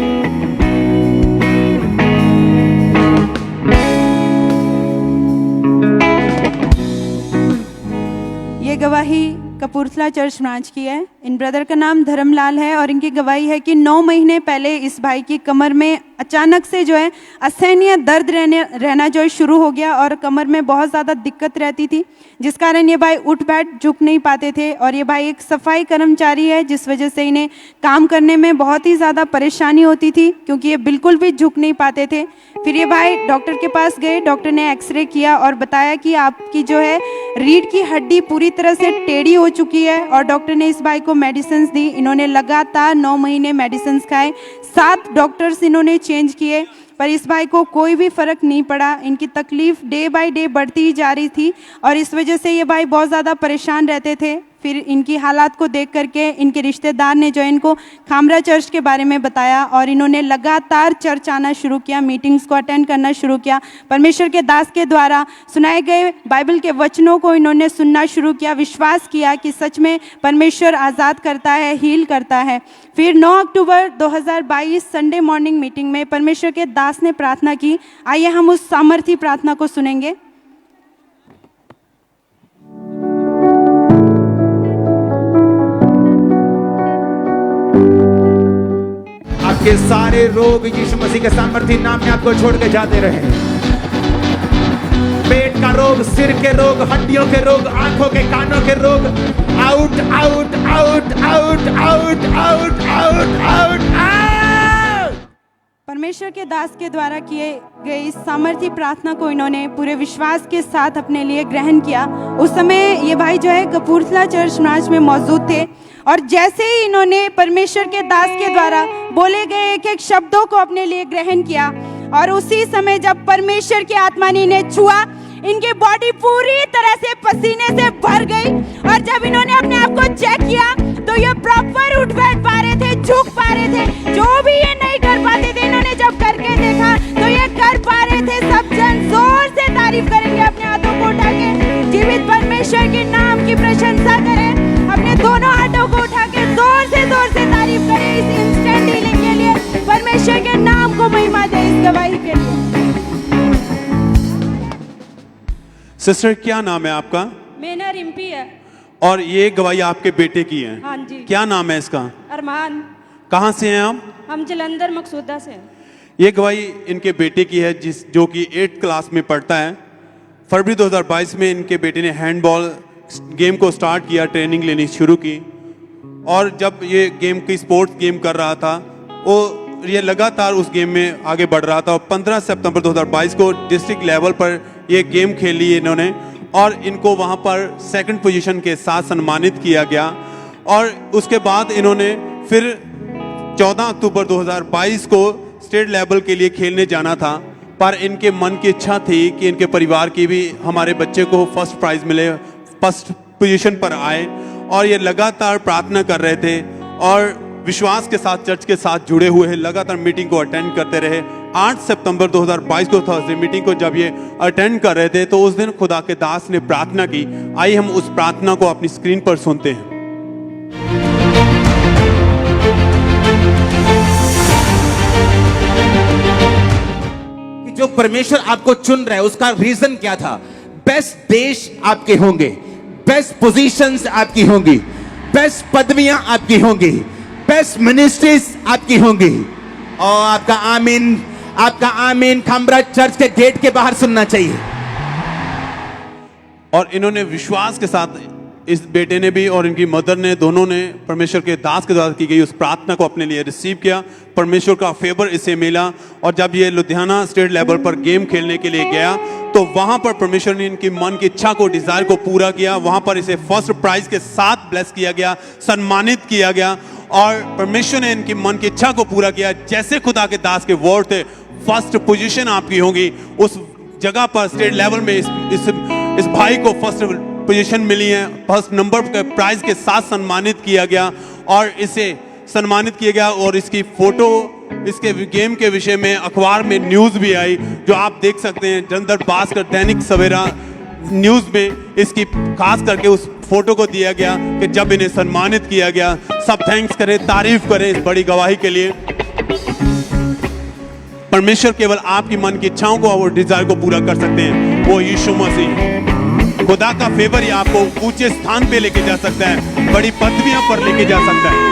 ये गवाही कपूरथला चर्च ब्रांच की है। इन ब्रदर का नाम धर्मलाल है और इनकी गवाही है कि 9 महीने पहले इस भाई की कमर में अचानक से जो है असहनीय दर्द रहना जो शुरू हो गया और कमर में बहुत ज़्यादा दिक्कत रहती थी, जिस कारण ये भाई उठ बैठ झुक नहीं पाते थे। और ये भाई एक सफाई कर्मचारी है, जिस वजह से इन्हें काम करने में बहुत ही ज़्यादा परेशानी होती थी क्योंकि ये बिल्कुल भी झुक नहीं पाते थे। फिर ये भाई डॉक्टर के पास गए, डॉक्टर ने एक्सरे किया और बताया कि आपकी जो है रीढ़ की हड्डी पूरी तरह से टेढ़ी हो चुकी है और डॉक्टर ने इस भाई को मेडिसिन दी। इन्होंने लगातार 9 महीने मेडिसिन खाए, 7 डॉक्टर्स इन्होंने चेंज किए, पर इस भाई को कोई भी फ़र्क नहीं पड़ा। इनकी तकलीफ़ डे बाय डे बढ़ती ही जा रही थी और इस वजह से ये भाई बहुत ज़्यादा परेशान रहते थे। फिर इनकी हालात को देख करके इनके रिश्तेदार ने जो इनको खामरा चर्च के बारे में बताया और इन्होंने लगातार चर्च आना शुरू किया, मीटिंग्स को अटेंड करना शुरू किया। परमेश्वर के दास के द्वारा सुनाए गए बाइबल के वचनों को इन्होंने सुनना शुरू किया, विश्वास किया कि सच में परमेश्वर आज़ाद करता है, हील करता है। फिर 9 अक्टूबर 2022 संडे मॉर्निंग मीटिंग में परमेश्वर के दास ने प्रार्थना की। आइए हम उस सामर्थी प्रार्थना को सुनेंगे। आपके सारे रोग यीशु मसीह के सामर्थी नाम में आपको छोड़ के जाते रहे। पेट का रोग, सिर के रोग, हड्डियों के रोग, आंखों के कानों के रोग, out out out out out out out out out. परमेश्वर के दास के द्वारा किए गए इस सामर्थी प्रार्थना को इन्होंने पूरे विश्वास के साथ अपने लिए ग्रहण किया। उस समय ये भाई जो है कपूरथला चर्च ब्रांच में मौजूद थे और जैसे ही इन्होंने परमेश्वर के दास के द्वारा बोले गए एक एक शब्दों को अपने लिए ग्रहण किया और उसी समय जब परमेश्वर की आत्मा ने इन्हें छुआ, इनकी बॉडी पूरी तरह से पसीने से भर गई और जब इन्होंने अपने आप को चेक किया तो ये प्रॉपर उठ बैठ पा रहे थे, झुक पा रहे थे। जो भी ये नहीं कर पाते थे, इन्होंने जब करके देखा तो ये कर पा रहे थे। सब जन जोर से तारीफ करेंगे, अपने हाथों को उठा के जीवित परमेश्वर के नाम की प्रशंसा करें। अपने दोनों हाथों को उठा के जोर से तारीफ करें इस इंस्टेंट हीलिंग के लिए। परमेश्वर के नाम को महिमा दे इस गवाही के लिए। सिस्टर, क्या नाम है आपका? मेरा रिम्पी है। और ये गवाही आपके बेटे की है? हाँ जी। क्या नाम है इसका? अरमान। कहाँ से हैं आप? हम जलंधर मकसूदा से। ये गवाही इनके बेटे की है जो कि 8th क्लास में पढ़ता है। फरवरी 2022 में इनके बेटे ने हैंडबॉल गेम को स्टार्ट किया, ट्रेनिंग लेनी शुरू की और जब ये गेम की स्पोर्ट्स गेम कर रहा था वो ये लगातार उस गेम में आगे बढ़ रहा था और 15 सितंबर 2022 को डिस्ट्रिक्ट लेवल पर ये गेम खेली इन्होंने और इनको वहाँ पर 2nd पोजीशन के साथ सम्मानित किया गया। और उसके बाद इन्होंने फिर 14 अक्टूबर 2022 को स्टेट लेवल के लिए खेलने जाना था, पर इनके मन की इच्छा थी कि इनके परिवार की भी हमारे बच्चे को फर्स्ट प्राइज मिले, फर्स्ट पोजीशन पर आए। और ये लगातार प्रार्थना कर रहे थे और विश्वास के साथ चर्च के साथ जुड़े हुए हैं, लगातार मीटिंग को अटेंड करते रहे। 8 सितंबर 2022 को थर्सडे मीटिंग को जब ये अटेंड कर रहे थे तो उस दिन खुदा के दास ने प्रार्थना की। आइए हम उस प्रार्थना को अपनी स्क्रीन पर सुनते हैं। जो परमेश्वर आपको चुन रहा है उसका रीजन क्या था? बेस्ट देश आपके होंगे, बेस्ट पोजीशंस आपकी होंगी, बेस्ट पदवियां आपकी होंगी, बेस्ट मिनिस्ट्रीज आपकी होंगी। और आपका आमीन खामरा चर्च के गेट के बाहर सुनना चाहिए। और इन्होंने विश्वास के साथ, इस बेटे ने भी और इनकी मदर ने, दोनों ने परमेश्वर के दास के द्वारा की गई उस प्रार्थना को अपने लिए रिसीव किया। परमेश्वर का फेवर इसे मिला और जब ये लुधियाना स्टेट लेवल पर गेम खेलने के लिए गया तो वहां पर परमेश्वर ने इनकी मन की इच्छा को, डिजायर को पूरा किया। वहां पर इसे फर्स्ट प्राइज के साथ ब्लेस किया गया, सम्मानित किया गया और परमेश्वर ने इनकी मन की इच्छा को पूरा किया। जैसे खुदा के दास के वर्ड थे, फर्स्ट पोजीशन आपकी होगी। उस जगह पर स्टेट लेवल में इस भाई को फर्स्ट पोजीशन मिली है, फर्स्ट नंबर के प्राइज के साथ सम्मानित किया गया और इसे सम्मानित किया गया। और इसकी फोटो, इसके गेम के विषय में अखबार में न्यूज भी आई, जो आप देख सकते हैं। जलंधर भास्कर, दैनिक सवेरा न्यूज में इसकी खास करके उस फोटो को दिया गया कि जब इन्हें सम्मानित किया गया। सब थैंक्स करें, तारीफ करें इस बड़ी गवाही के लिए। परमेश्वर केवल आपकी मन की इच्छाओं को और डिजायर को पूरा कर सकते हैं, वो यीशु मसीह। खुदा का फेवर ही आपको ऊंचे स्थान पे लेके जा सकता है, बड़ी पदवियां पर लेके जा सकता है।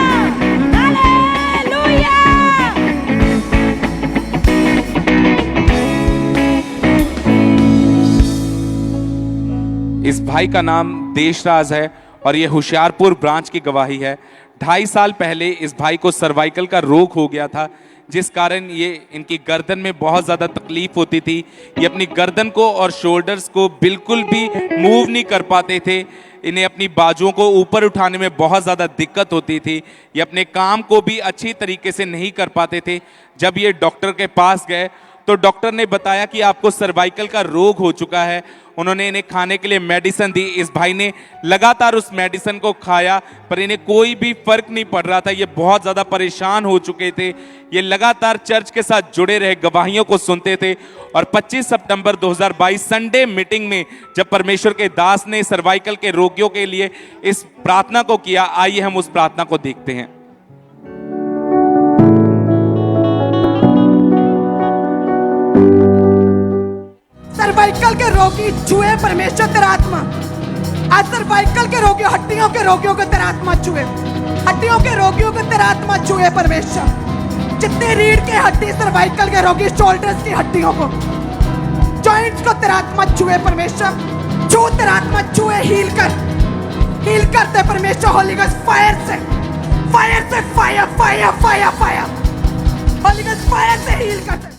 इस भाई का नाम देशराज है और ये होशियारपुर ब्रांच की गवाही है। 2.5 साल पहले इस भाई को सर्वाइकल का रोग हो गया था, जिस कारण ये इनकी गर्दन में बहुत ज़्यादा तकलीफ होती थी। ये अपनी गर्दन को और शोल्डर्स को बिल्कुल भी मूव नहीं कर पाते थे। इन्हें अपनी बाजुओं को ऊपर उठाने में बहुत ज़्यादा दिक्कत होती थी। ये अपने काम को भी अच्छी तरीके से नहीं कर पाते थे। जब ये डॉक्टर के पास गए तो डॉक्टर ने बताया कि आपको सर्वाइकल का रोग हो चुका है। उन्होंने इन्हें खाने के लिए मेडिसिन दी। इस भाई ने लगातार उस मेडिसिन को खाया पर इन्हें कोई भी फर्क नहीं पड़ रहा था। ये बहुत ज़्यादा परेशान हो चुके थे। ये लगातार चर्च के साथ जुड़े रहे, गवाहियों को सुनते थे और 25 सितंबर 2022 संडे मीटिंग में जब परमेश्वर के दास ने सर्वाइकल के रोगियों के लिए इस प्रार्थना को किया, आइए हम उस प्रार्थना को देखते हैं। सर्वाइकल के रोगी छुए परमेश्वर तेरा आत्मा। आज सर्वाइकल के रोगी, हड्डियों के रोगियों को तेरा आत्मा छुए। हड्डियों के रोगियों को तेरा आत्मा छुए परमेश्वर। जितने रीढ़ के हड्डी सर्वाइकल के रोगी, शोल्डर्स की हड्डियों को, जॉइंट्स को तेरा आत्मा छुए परमेश्वर। छू, तेरा आत्मा छुए, हील करते परमेश्वर। होली गॉस्ट फायर से, फायर से, fire fire fire fire, Holi ghost fire से हील करते।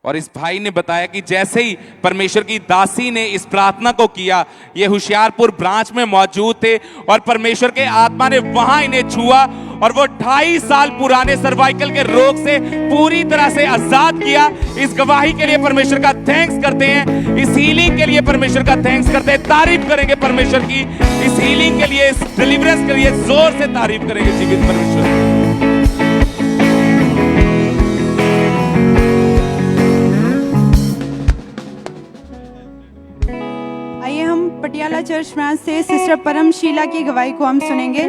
और इस भाई ने बताया कि जैसे ही परमेश्वर की दासी ने इस प्रार्थना को किया, ये होशियारपुर ब्रांच में मौजूद थे और परमेश्वर के आत्मा ने वहां इन्हें छुआ और वो 2.5 साल पुराने सर्वाइकल के रोग से पूरी तरह से आजाद किया। इस गवाही के लिए परमेश्वर का थैंक्स करते हैं। इस हीलिंग के लिए परमेश्वर का थैंक्स करते हैं। तारीफ करेंगे परमेश्वर की इस हीलिंग के लिए, इस डिलीवरेंस के लिए जोर से तारीफ करेंगे जीवित परमेश्वर। आइए हम पटियाला चर्च ब्रांच से सिस्टर परम शीला की गवाही को हम सुनेंगे।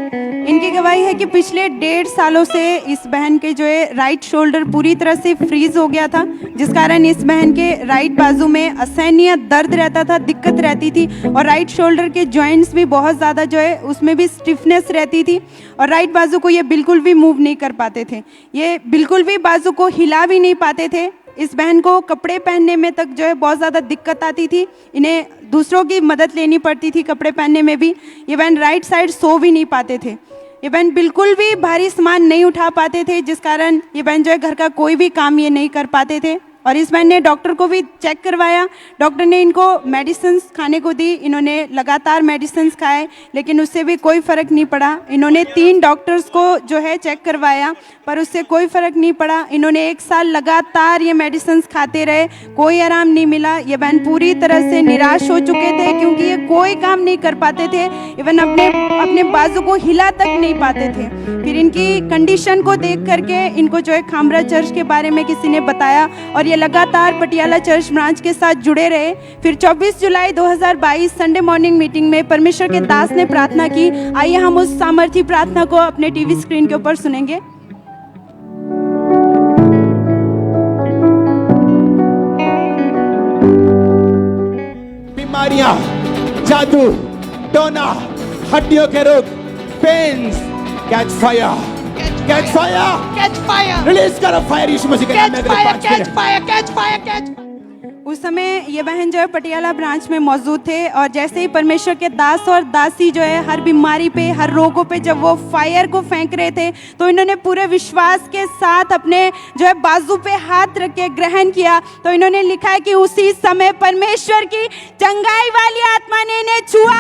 इनकी गवाही है कि पिछले 1.5 सालों से इस बहन के जो है राइट शोल्डर पूरी तरह से फ्रीज हो गया था, जिस कारण इस बहन के राइट बाजू में असहनीय दर्द रहता था, दिक्कत रहती थी और राइट शोल्डर के जॉइंट्स भी बहुत ज़्यादा जो है उसमें भी स्टिफनेस रहती थी और राइट बाजू को ये बिल्कुल भी मूव नहीं कर पाते थे। ये बिल्कुल भी बाजू को हिला भी नहीं पाते थे। इस बहन को कपड़े पहनने में तक जो है बहुत ज़्यादा दिक्कत आती थी। इन्हें दूसरों की मदद लेनी पड़ती थी कपड़े पहनने में भी। ये बहन राइट साइड सो भी नहीं पाते थे। ये बहन बिल्कुल भी भारी सामान नहीं उठा पाते थे, जिस कारण ये बहन जो है घर का कोई भी काम ये नहीं कर पाते थे। और इस बहन ने डॉक्टर को भी चेक करवाया। डॉक्टर ने इनको मेडिसिन खाने को दी। इन्होंने लगातार मेडिसिन खाए लेकिन उससे भी कोई फ़र्क नहीं पड़ा। इन्होंने 3 डॉक्टर्स को जो है चेक करवाया पर उससे कोई फ़र्क नहीं पड़ा। इन्होंने 1 साल लगातार ये मेडिसिन खाते रहे, कोई आराम नहीं मिला। ये बहन पूरी तरह से निराश हो चुके थे क्योंकि ये कोई काम नहीं कर पाते थे। इवन अपने बाजू को हिला तक नहीं पाते थे। फिर इनकी कंडीशन को देख करके इनको जो है खामरा चर्च के बारे में किसी ने बताया और ये लगातार पटियाला चर्च ब्रांच के साथ जुड़े रहे। फिर 24 जुलाई 2022 संडे मॉर्निंग मीटिंग में परमेश्वर के दास ने प्रार्थना की। आइए हम उस सामर्थी प्रार्थना को अपने टीवी स्क्रीन के ऊपर सुनेंगे। बीमारियां, जादू, टोना, हड्डियों के रोग, pains, catch fire, catch fire, catch fire, release करो फायर यीशु मसीह के नाम में। Catch fire, catch fire, catch fire, catch. उस समय ये बहन जो है पटियाला ब्रांच में मौजूद थे और जैसे ही परमेश्वर के दास और दासी जो है हर बीमारी पे, हर रोगों पे जब वो फायर को फेंक रहे थे तो इन्होंने पूरे विश्वास के साथ अपने जो है बाजू पे हाथ रख के ग्रहण किया। तो इन्होंने लिखा है कि उसी समय परमेश्वर की चंगाई वाली आत्मा ने इन्हें छुआ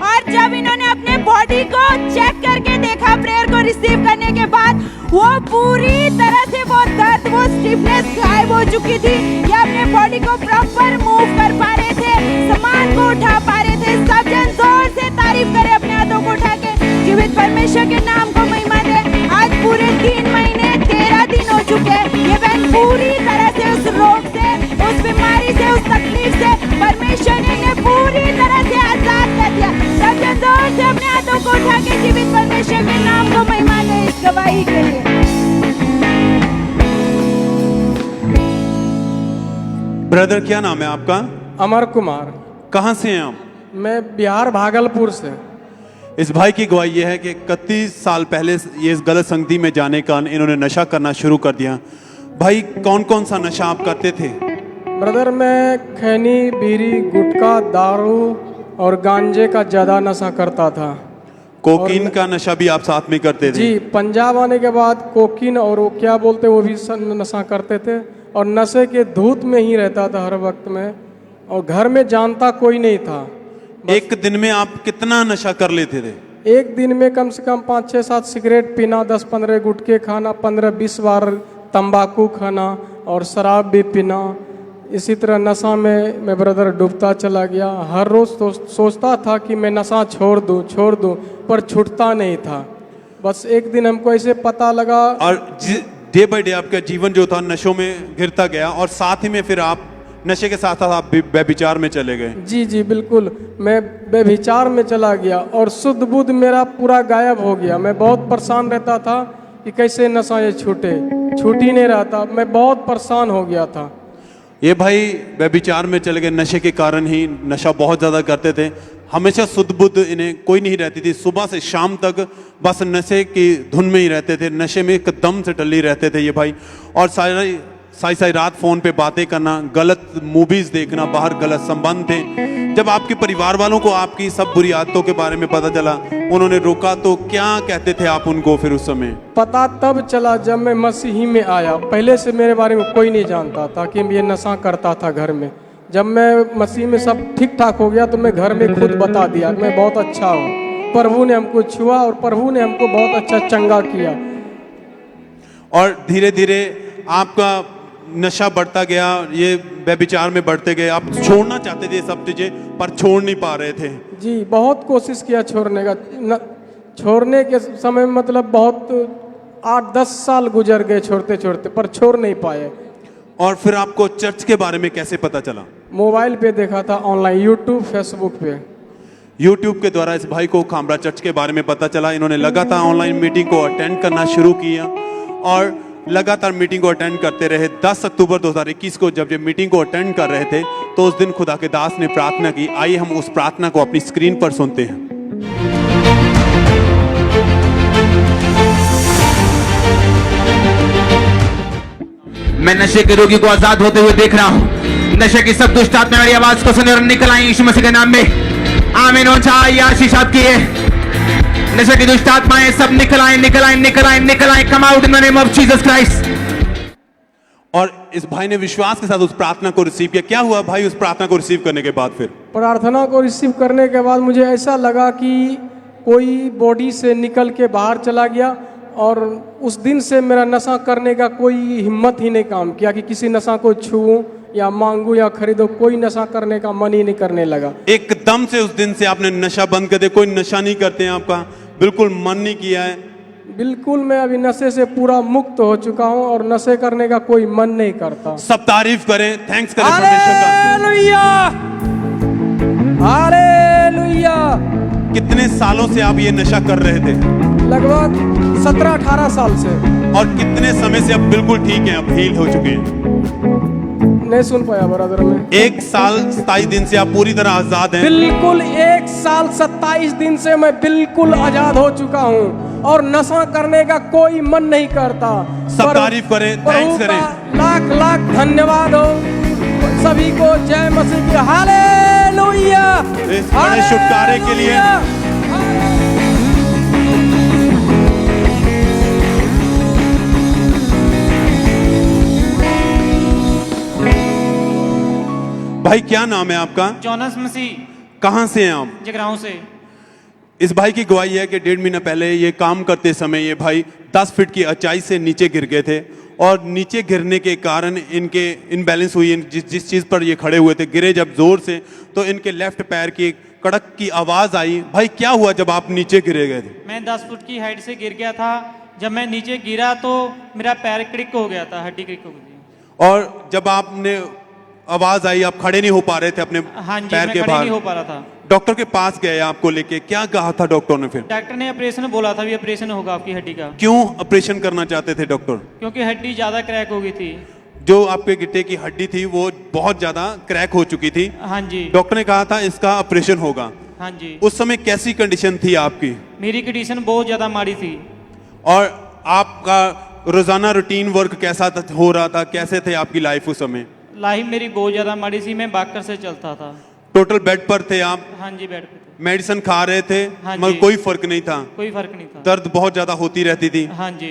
और जब इन्होंने अपने बॉडी को चेक करके देखा प्रेयर को रिसीव करने के बाद, वो पूरी तरह से वो दर्द, वो स्टिफनेस गायब हो चुकी थी। ये अपने बॉडी को प्रॉपर मूव कर पा रहे थे, सामान को उठा पा रहे थे। सब जन जोर से तारीफ करें अपने हाथों को उठा के। जीवित परमेश्वर के नाम को महिमा दे। आज पूरे 3 महीने 13 दिन हो चुके हैं। ये बहन पूरी तरह से उस रोग से, उस बीमारी से, उस तकलीफ से परमेश्वर ने इन्हें पूरी तरह से आजाद कर दिया। सब जन जोर से अपने हाथों को उठा के जीवित परमेश्वर के नाम को महिमा दे इस गवाही के लिए। ब्रदर क्या नाम है आपका? अमर कुमार। कहाँ से हैं आप? मैं बिहार भागलपुर से। इस भाई की गवाही यह है कि 31 साल पहले ये इस गलत संगति में जाने का इन्होंने नशा करना शुरू कर दिया। भाई कौन कौन सा नशा आप करते थे? ब्रदर मैं खैनी, बीड़ी, गुटखा, दारू और गांजे का ज़्यादा नशा करता था। कोकीन का नशा भी आप साथ में करते थे? जी, पंजाब आने के बाद कोकीन और वो क्या बोलते वो भी नशा करते थे, और नशे के धूत में ही रहता था हर वक्त में, और घर में जानता कोई नहीं था। एक दिन में आप कितना नशा कर लेते थे? एक दिन में कम से कम 5-6-7 सिगरेट पीना, 10-15 गुटखे खाना, 15-20 बार तंबाकू खाना और शराब भी पीना। इसी तरह नशा में मैं ब्रदर डूबता चला गया। हर रोज़ सोचता था कि मैं नशा छोड़ दूं, पर छूटता नहीं था। बस एक दिन हमको ऐसे पता लगा, और डे बाय डे आपका जीवन जो था नशों में गिरता गया, और साथ ही में फिर आप नशे के साथ साथ आप व्यभिचार में चले गए। जी बिल्कुल, मैं व्यभिचार में चला गया और शुद्ध बुद्ध मेरा पूरा गायब हो गया। मैं बहुत परेशान रहता था कि कैसे नशा ये छूट ही नहीं रहा था। मैं बहुत परेशान हो गया था। ये भाई व्यभिचार में चले गए, नशे के कारण ही। नशा बहुत ज़्यादा करते थे, हमेशा शुद्ध बुद्ध इन्हें कोई नहीं रहती थी। सुबह से शाम तक बस नशे की धुन में ही रहते थे, नशे में एकदम से टल्ली रहते थे ये भाई। और सारी रात फ़ोन पे बातें करना, गलत मूवीज़ देखना, बाहर गलत संबंध थे। जब आपके परिवार वालों को आपकी सब बुरी आदतों के बारे में पता चला, उन्होंने रोका, तो क्या कहते थे आप उनको फिर उस समय? पता तब चला जब मैं मसीही में आया। पहले से मेरे बारे में कोई नहीं जानता था कि ये नशा करता था घर में। जब मैं मसीह में सब ठीक ठाक हो गया तो मैं घर में खुद बता दिया मैं बहुत अच्छा हूँ। प्रभु ने हमको छुआ और प्रभु ने हमको बहुत अच्छा चंगा किया। और धीरे धीरे आपका नशा बढ़ता गया, ये व्यभिचार में बढ़ते गए। आप छोड़ना चाहते थे सब चीजें, पर छोड़ नहीं पा रहे थे। जी, बहुत कोशिश किया छोड़ने का। छोड़ने के समय मतलब बहुत 8-10 साल गुजर गए छोड़ते छोड़ते, पर छोड़ नहीं पाए। और फिर आपको चर्च के बारे में कैसे पता चला? मोबाइल पे देखा था, ऑनलाइन, यूट्यूब, फेसबुक पे। यूट्यूब के द्वारा इस भाई को खामरा चर्च के बारे में पता चला। इन्होंने लगातार ऑनलाइन मीटिंग को अटेंड करना शुरू किया और लगातार मीटिंग को अटेंड करते रहे। 10 अक्टूबर 2021 को जब ये मीटिंग को अटेंड कर रहे थे, तो उस दिन खुदा के दास ने प्रार्थना की। आइए हम उस प्रार्थना को अपनी स्क्रीन पर सुनते हैं। मैं नशे के रोगी को आजाद होते हुए देख रहा हूँ। नशे की सब दुष्ट आत्मा मेरी आवाज को सुने और निकल आई यीशु मसीह के नाम में। आमीन हो जाए। आशीष आपकी है। नशे की दुष्ट आत्माएं सब निकल आए, निकल आए, निकल आए, निकल आए। Come out in the name of Jesus Christ. और इस भाई ने विश्वास के साथ उस प्रार्थना को रिसीव किया। क्या हुआ भाई उस प्रार्थना को रिसीव करने के बाद? फिर प्रार्थना को रिसीव करने के बाद मुझे ऐसा लगा कि कोई बॉडी से निकल के बाहर चला गया, और उस दिन से मेरा नशा करने का कोई हिम्मत ही नहीं काम किया कि किसी नशा को छूऊं या मांगू या खरीदो। कोई नशा करने का मन ही नहीं करने लगा। एकदम से उस दिन से आपने नशा बंद कर दिया? कोई नशा नहीं करते हैं आपका? बिल्कुल मन नहीं किया है? बिल्कुल, मैं अभी नशे से पूरा मुक्त हो चुका हूं और नशे करने का कोई मन नहीं करता। सब तारीफ करें, थैंक्स करें परमेश्वर का। Hallelujah, hallelujah. कितने सालों से आप ये नशा कर रहे थे? लगभग 17-18 साल से। और कितने समय से अब बिल्कुल ठीक हैं, अब हील हो चुके हैं? नहीं सुन पाया ब्रदर में। 1 साल 27 दिन से आप पूरी तरह आजाद हैं? बिल्कुल 1 साल 27 दिन से मैं बिल्कुल आजाद हो चुका हूँ और नशा करने का कोई मन नहीं करता। सब तारीफ करें, थैंक्स करें। लाख लाख धन्यवाद हो सभी को। जय मसीह की। हालेलुया। इस बड़े छुटकारे के लिए भाई क्या नाम है आपका? जोनस मसीह। कहाँ से हैं आप? जगराऊं से। इस भाई की गवाही है कि 1.5 महीना पहले ये काम करते समय ये भाई 10 फीट की ऊंचाई से नीचे गिर गए थे, और नीचे गिरने के कारण इनके इनबैलेंस हुई। जिस चीज़ पर ये खड़े हुए थे, गिरे जब जोर से, तो इनके लेफ्ट पैर की कड़क की आवाज़ आई। भाई क्या हुआ जब आप नीचे गिरे गए थे? मैं 10 फुट की हाइट से गिर गया था। जब मैं नीचे गिरा तो मेरा पैर क्रिक हो गया था, हड्डी क्रिक हो गई। और जब आपने आवाज आई, आप खड़े नहीं हो पा रहे थे अपने हाँ जी, पैर मैं के खड़े बाहर? नहीं हो पा रहा था। डॉक्टर के पास गए आपको लेके, क्या कहा था डॉक्टर ने फिर? डॉक्टर ने ऑपरेशन बोला था, भी ऑपरेशन होगा आपकी हड्डी का। क्यों ऑपरेशन करना चाहते थे डॉक्टर? क्योंकि हड्डी ज्यादा क्रैक हो गई थी। जो आपके गिट्टे की हड्डी थी वो बहुत ज्यादा क्रैक हो चुकी थी। हाँ जी। डॉक्टर ने कहा था इसका ऑपरेशन होगा। हाँ जी। उस समय कैसी कंडीशन थी आपकी? मेरी कंडीशन बहुत ज्यादा माड़ी थी। और आपका रोजाना रूटीन वर्क कैसा हो रहा था? कैसे थे आपकी लाइफ उस समय? लाइफ मेरी बहुत ज्यादा माड़ी थी। मैं बाकर से चलता था। टोटल बेड पर थे आप? हाँ जी, बेड पे थे। मेडिसिन खा रहे थे हाँ मगर जी। कोई फर्क नहीं था, कोई फर्क नहीं था। दर्द बहुत ज्यादा होती रहती थी। हाँ जी।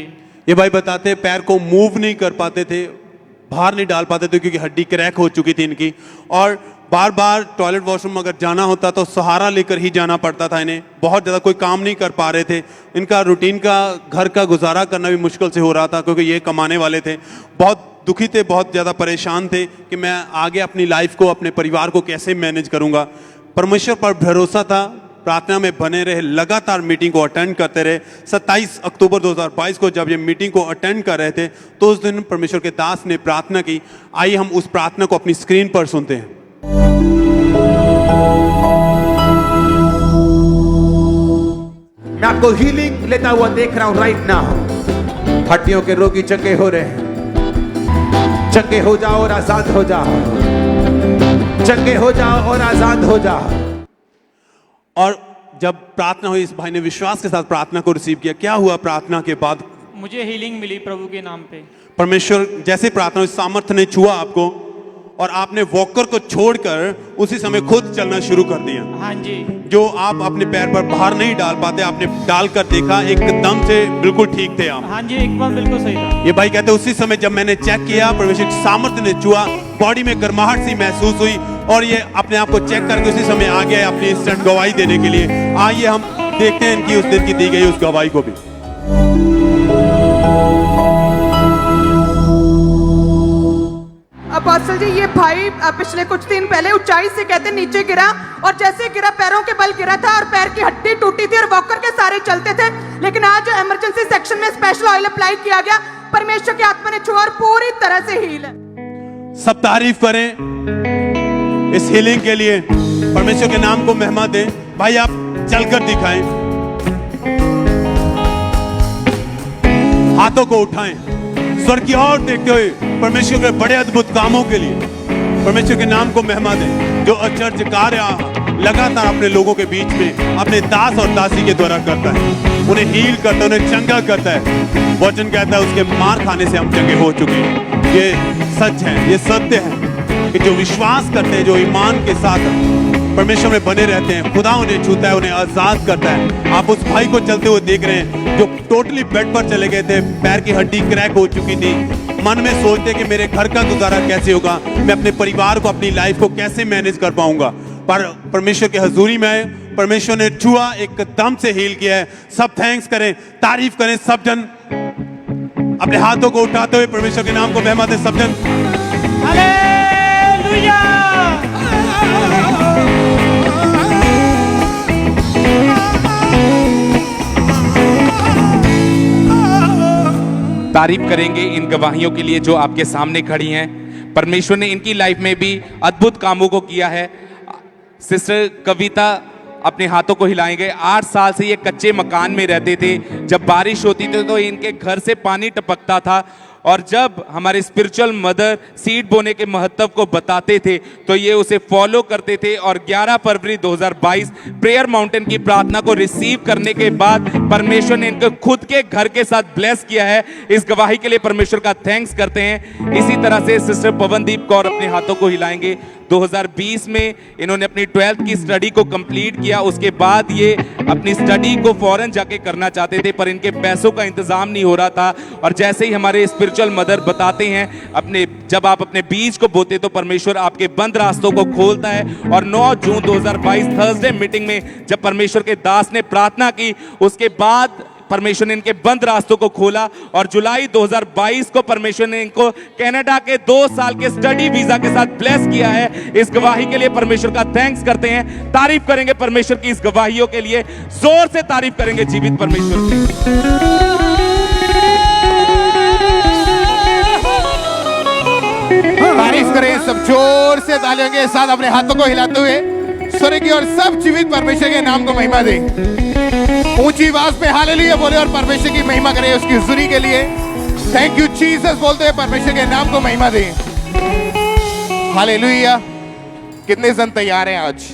ये भाई बताते हैं पैर को मूव नहीं कर पाते थे, बाहर नहीं डाल पाते थे क्योंकि हड्डी क्रैक हो चुकी थी इनकी, और बार बार टॉयलेट वॉशरूम अगर जाना होता तो सहारा लेकर ही जाना पड़ता था इन्हें। बहुत ज़्यादा कोई काम नहीं कर पा रहे थे, इनका रूटीन का घर का गुजारा करना भी मुश्किल से हो रहा था क्योंकि ये कमाने वाले थे। बहुत दुखी थे, बहुत ज़्यादा परेशान थे कि मैं आगे अपनी लाइफ को, अपने परिवार को कैसे मैनेज करूँगा। परमेश्वर पर भरोसा था, प्रार्थना में बने रहे, लगातार मीटिंग को अटेंड करते रहे। 27 अक्टूबर 2022 को जब ये मीटिंग को अटेंड कर रहे थे तो उस दिन परमेश्वर के दास ने प्रार्थना की। आइए हम उस प्रार्थना को अपनी स्क्रीन पर सुनते हैं। मैं आपको हीलिंग लेता हुआ देख रहा हूं राइट नाउ। हड्डियों के रोगी चंगे हो रहे हैं। चंगे हो जाओ और आजाद हो जाओ, चंगे हो जाओ और आजाद हो जाओ। और जब प्रार्थना हुई, इस भाई ने विश्वास के साथ प्रार्थना को रिसीव किया। क्या हुआ प्रार्थना के बाद? मुझे हीलिंग मिली प्रभु के नाम पे। परमेश्वर जैसे प्रार्थना हुई, सामर्थ्य ने छुआ आपको और आपने वॉकर को छोड़कर उसी समय खुद चलना शुरू कर दिया। हाँ जी। जो आप अपने पैर पर बाहर नहीं डाल पाते, आपने डालकर देखा, एकदम से बिल्कुल ठीक थे आप। हाँ जी, एकदम बिल्कुल सही था। ये भाई कहते उसी समय जब मैंने चेक किया, परमेश्वर की सामर्थ्य ने छुआ, बॉडी में गर्माहट सी महसूस हुई और ये अपने आप को चेक करके उसी समय आ गया अपनी इंस्टेंट गवाही देने के लिए। आइए हम देखते हैं इनकी उस दिन की दी गई उस गवाही को भी। अपोस्टल जी, ये भाई पिछले कुछ दिन पहले ऊंचाई से कहते नीचे गिरा और जैसे गिरा पैरों के बल गिरा था और पैर की हड्डी टूटी थी और वॉकर के सारे चलते थे। लेकिन आज इमरजेंसी सेक्शन में स्पेशल ऑयल अप्लाई किया गया, परमेश्वर की आत्मा ने छुआ और पूरी तरह से हील है। सब तारीफ करें इस हीलिंग के लिए, परमेश्वर के नाम को महिमा दें। भाई आप चलकर दिखाएं, हाथों को उठाएं, स्वर्ग की ओर देखते हुए परमेश्वर के बड़े अद्भुत कामों के लिए परमेश्वर के नाम को महिमा दें। जो अचर्ज कार्य लगातार अपने लोगों के बीच में अपने दास और दासी के द्वारा करता है, उन्हें हील करता है, उन्हें चंगा करता है। वचन कहता है उसके मार खाने से हम चंगे हो चुके हैं। ये सच है, ये सत्य है कि जो विश्वास करते हैं, जो ईमान के साथ परमेश्वर में बने रहते हैं, खुदा उन्हें छूता है, उन्हें आजाद करता है। आप उस भाई को चलते हुए देख रहे हैं जो टोटली बेड पर चले गए थे, पैर की हड्डी क्रैक हो चुकी थी, मन में सोचते कि मेरे घर का गुजारा कैसे होगा, मैं अपने परिवार को, अपनी लाइफ को कैसे मैनेज कर पाऊंगा। पर परमेश्वर के हजूरी में परमेश्वर ने छुआ, एकदम से हील किया है। सब थैंक्स करें, तारीफ करें सब जन, अपने हाथों को उठाते हुए परमेश्वर के नाम को महिमा दें सब जन। हालेलुया। तारीफ करेंगे इन गवाहियों के लिए जो आपके सामने खड़ी हैं। परमेश्वर ने इनकी लाइफ में भी अद्भुत कामों को किया है। सिस्टर कविता अपने हाथों को हिलाएंगे। 8 साल से ये कच्चे मकान में रहते थे। जब बारिश होती थी तो इनके घर से पानी टपकता था, और जब हमारे स्पिरिचुअल मदर सीड बोने के महत्व को बताते थे तो ये उसे फॉलो करते थे। और 11 फरवरी 2022 प्रेयर माउंटेन की प्रार्थना को रिसीव करने के बाद परमेश्वर ने इनको खुद के घर के साथ ब्लेस किया है। इस गवाही के लिए परमेश्वर का थैंक्स करते हैं। इसी तरह से सिस्टर पवनदीप कौर अपने हाथों को हिलाएंगे। 2020 में इन्होंने अपनी 12th की स्टडी को कंप्लीट किया। उसके बाद ये अपनी स्टडी को फॉरेन जाके करना चाहते थे, पर इनके पैसों का इंतजाम नहीं हो रहा था। और जैसे ही हमारे स्पिरिचुअल मदर बताते हैं, जब आप अपने बीज को बोते तो परमेश्वर आपके बंद रास्तों को खोलता है। और 9 जून 2022 थर्सडे मीटिंग में जब परमेश्वर के दास ने प्रार्थना की, उसके बाद परमेश्वर ने इनके बंद रास्तों को खोला। और जुलाई 2022 को परमेश्वर ने इनको कनाडा के 2 साल के स्टडी वीजा के साथ ब्लेस किया है। इस गवाही के लिए परमेश्वर का थैंक्स करते हैं। तारीफ करेंगे परमेश्वर की इस गवाहियों के लिए, जोर से तारीफ करेंगे जीवित परमेश्वर की। तारीफ करें सब जोर से, तालियों के साथ अपने हाथों को हिलाते हुए स्वर्ग की और सब जीवित परमेश्वर के नाम को महिमा दें। ऊंची आवाज में हालेलुया बोले और परमेश्वर की महिमा करें उसकी हुजूरी के लिए। थैंक यू जीसस बोलते हुए परमेश्वर के नाम को महिमा दें। हालेलुया। कितने जन तैयार हैं आज?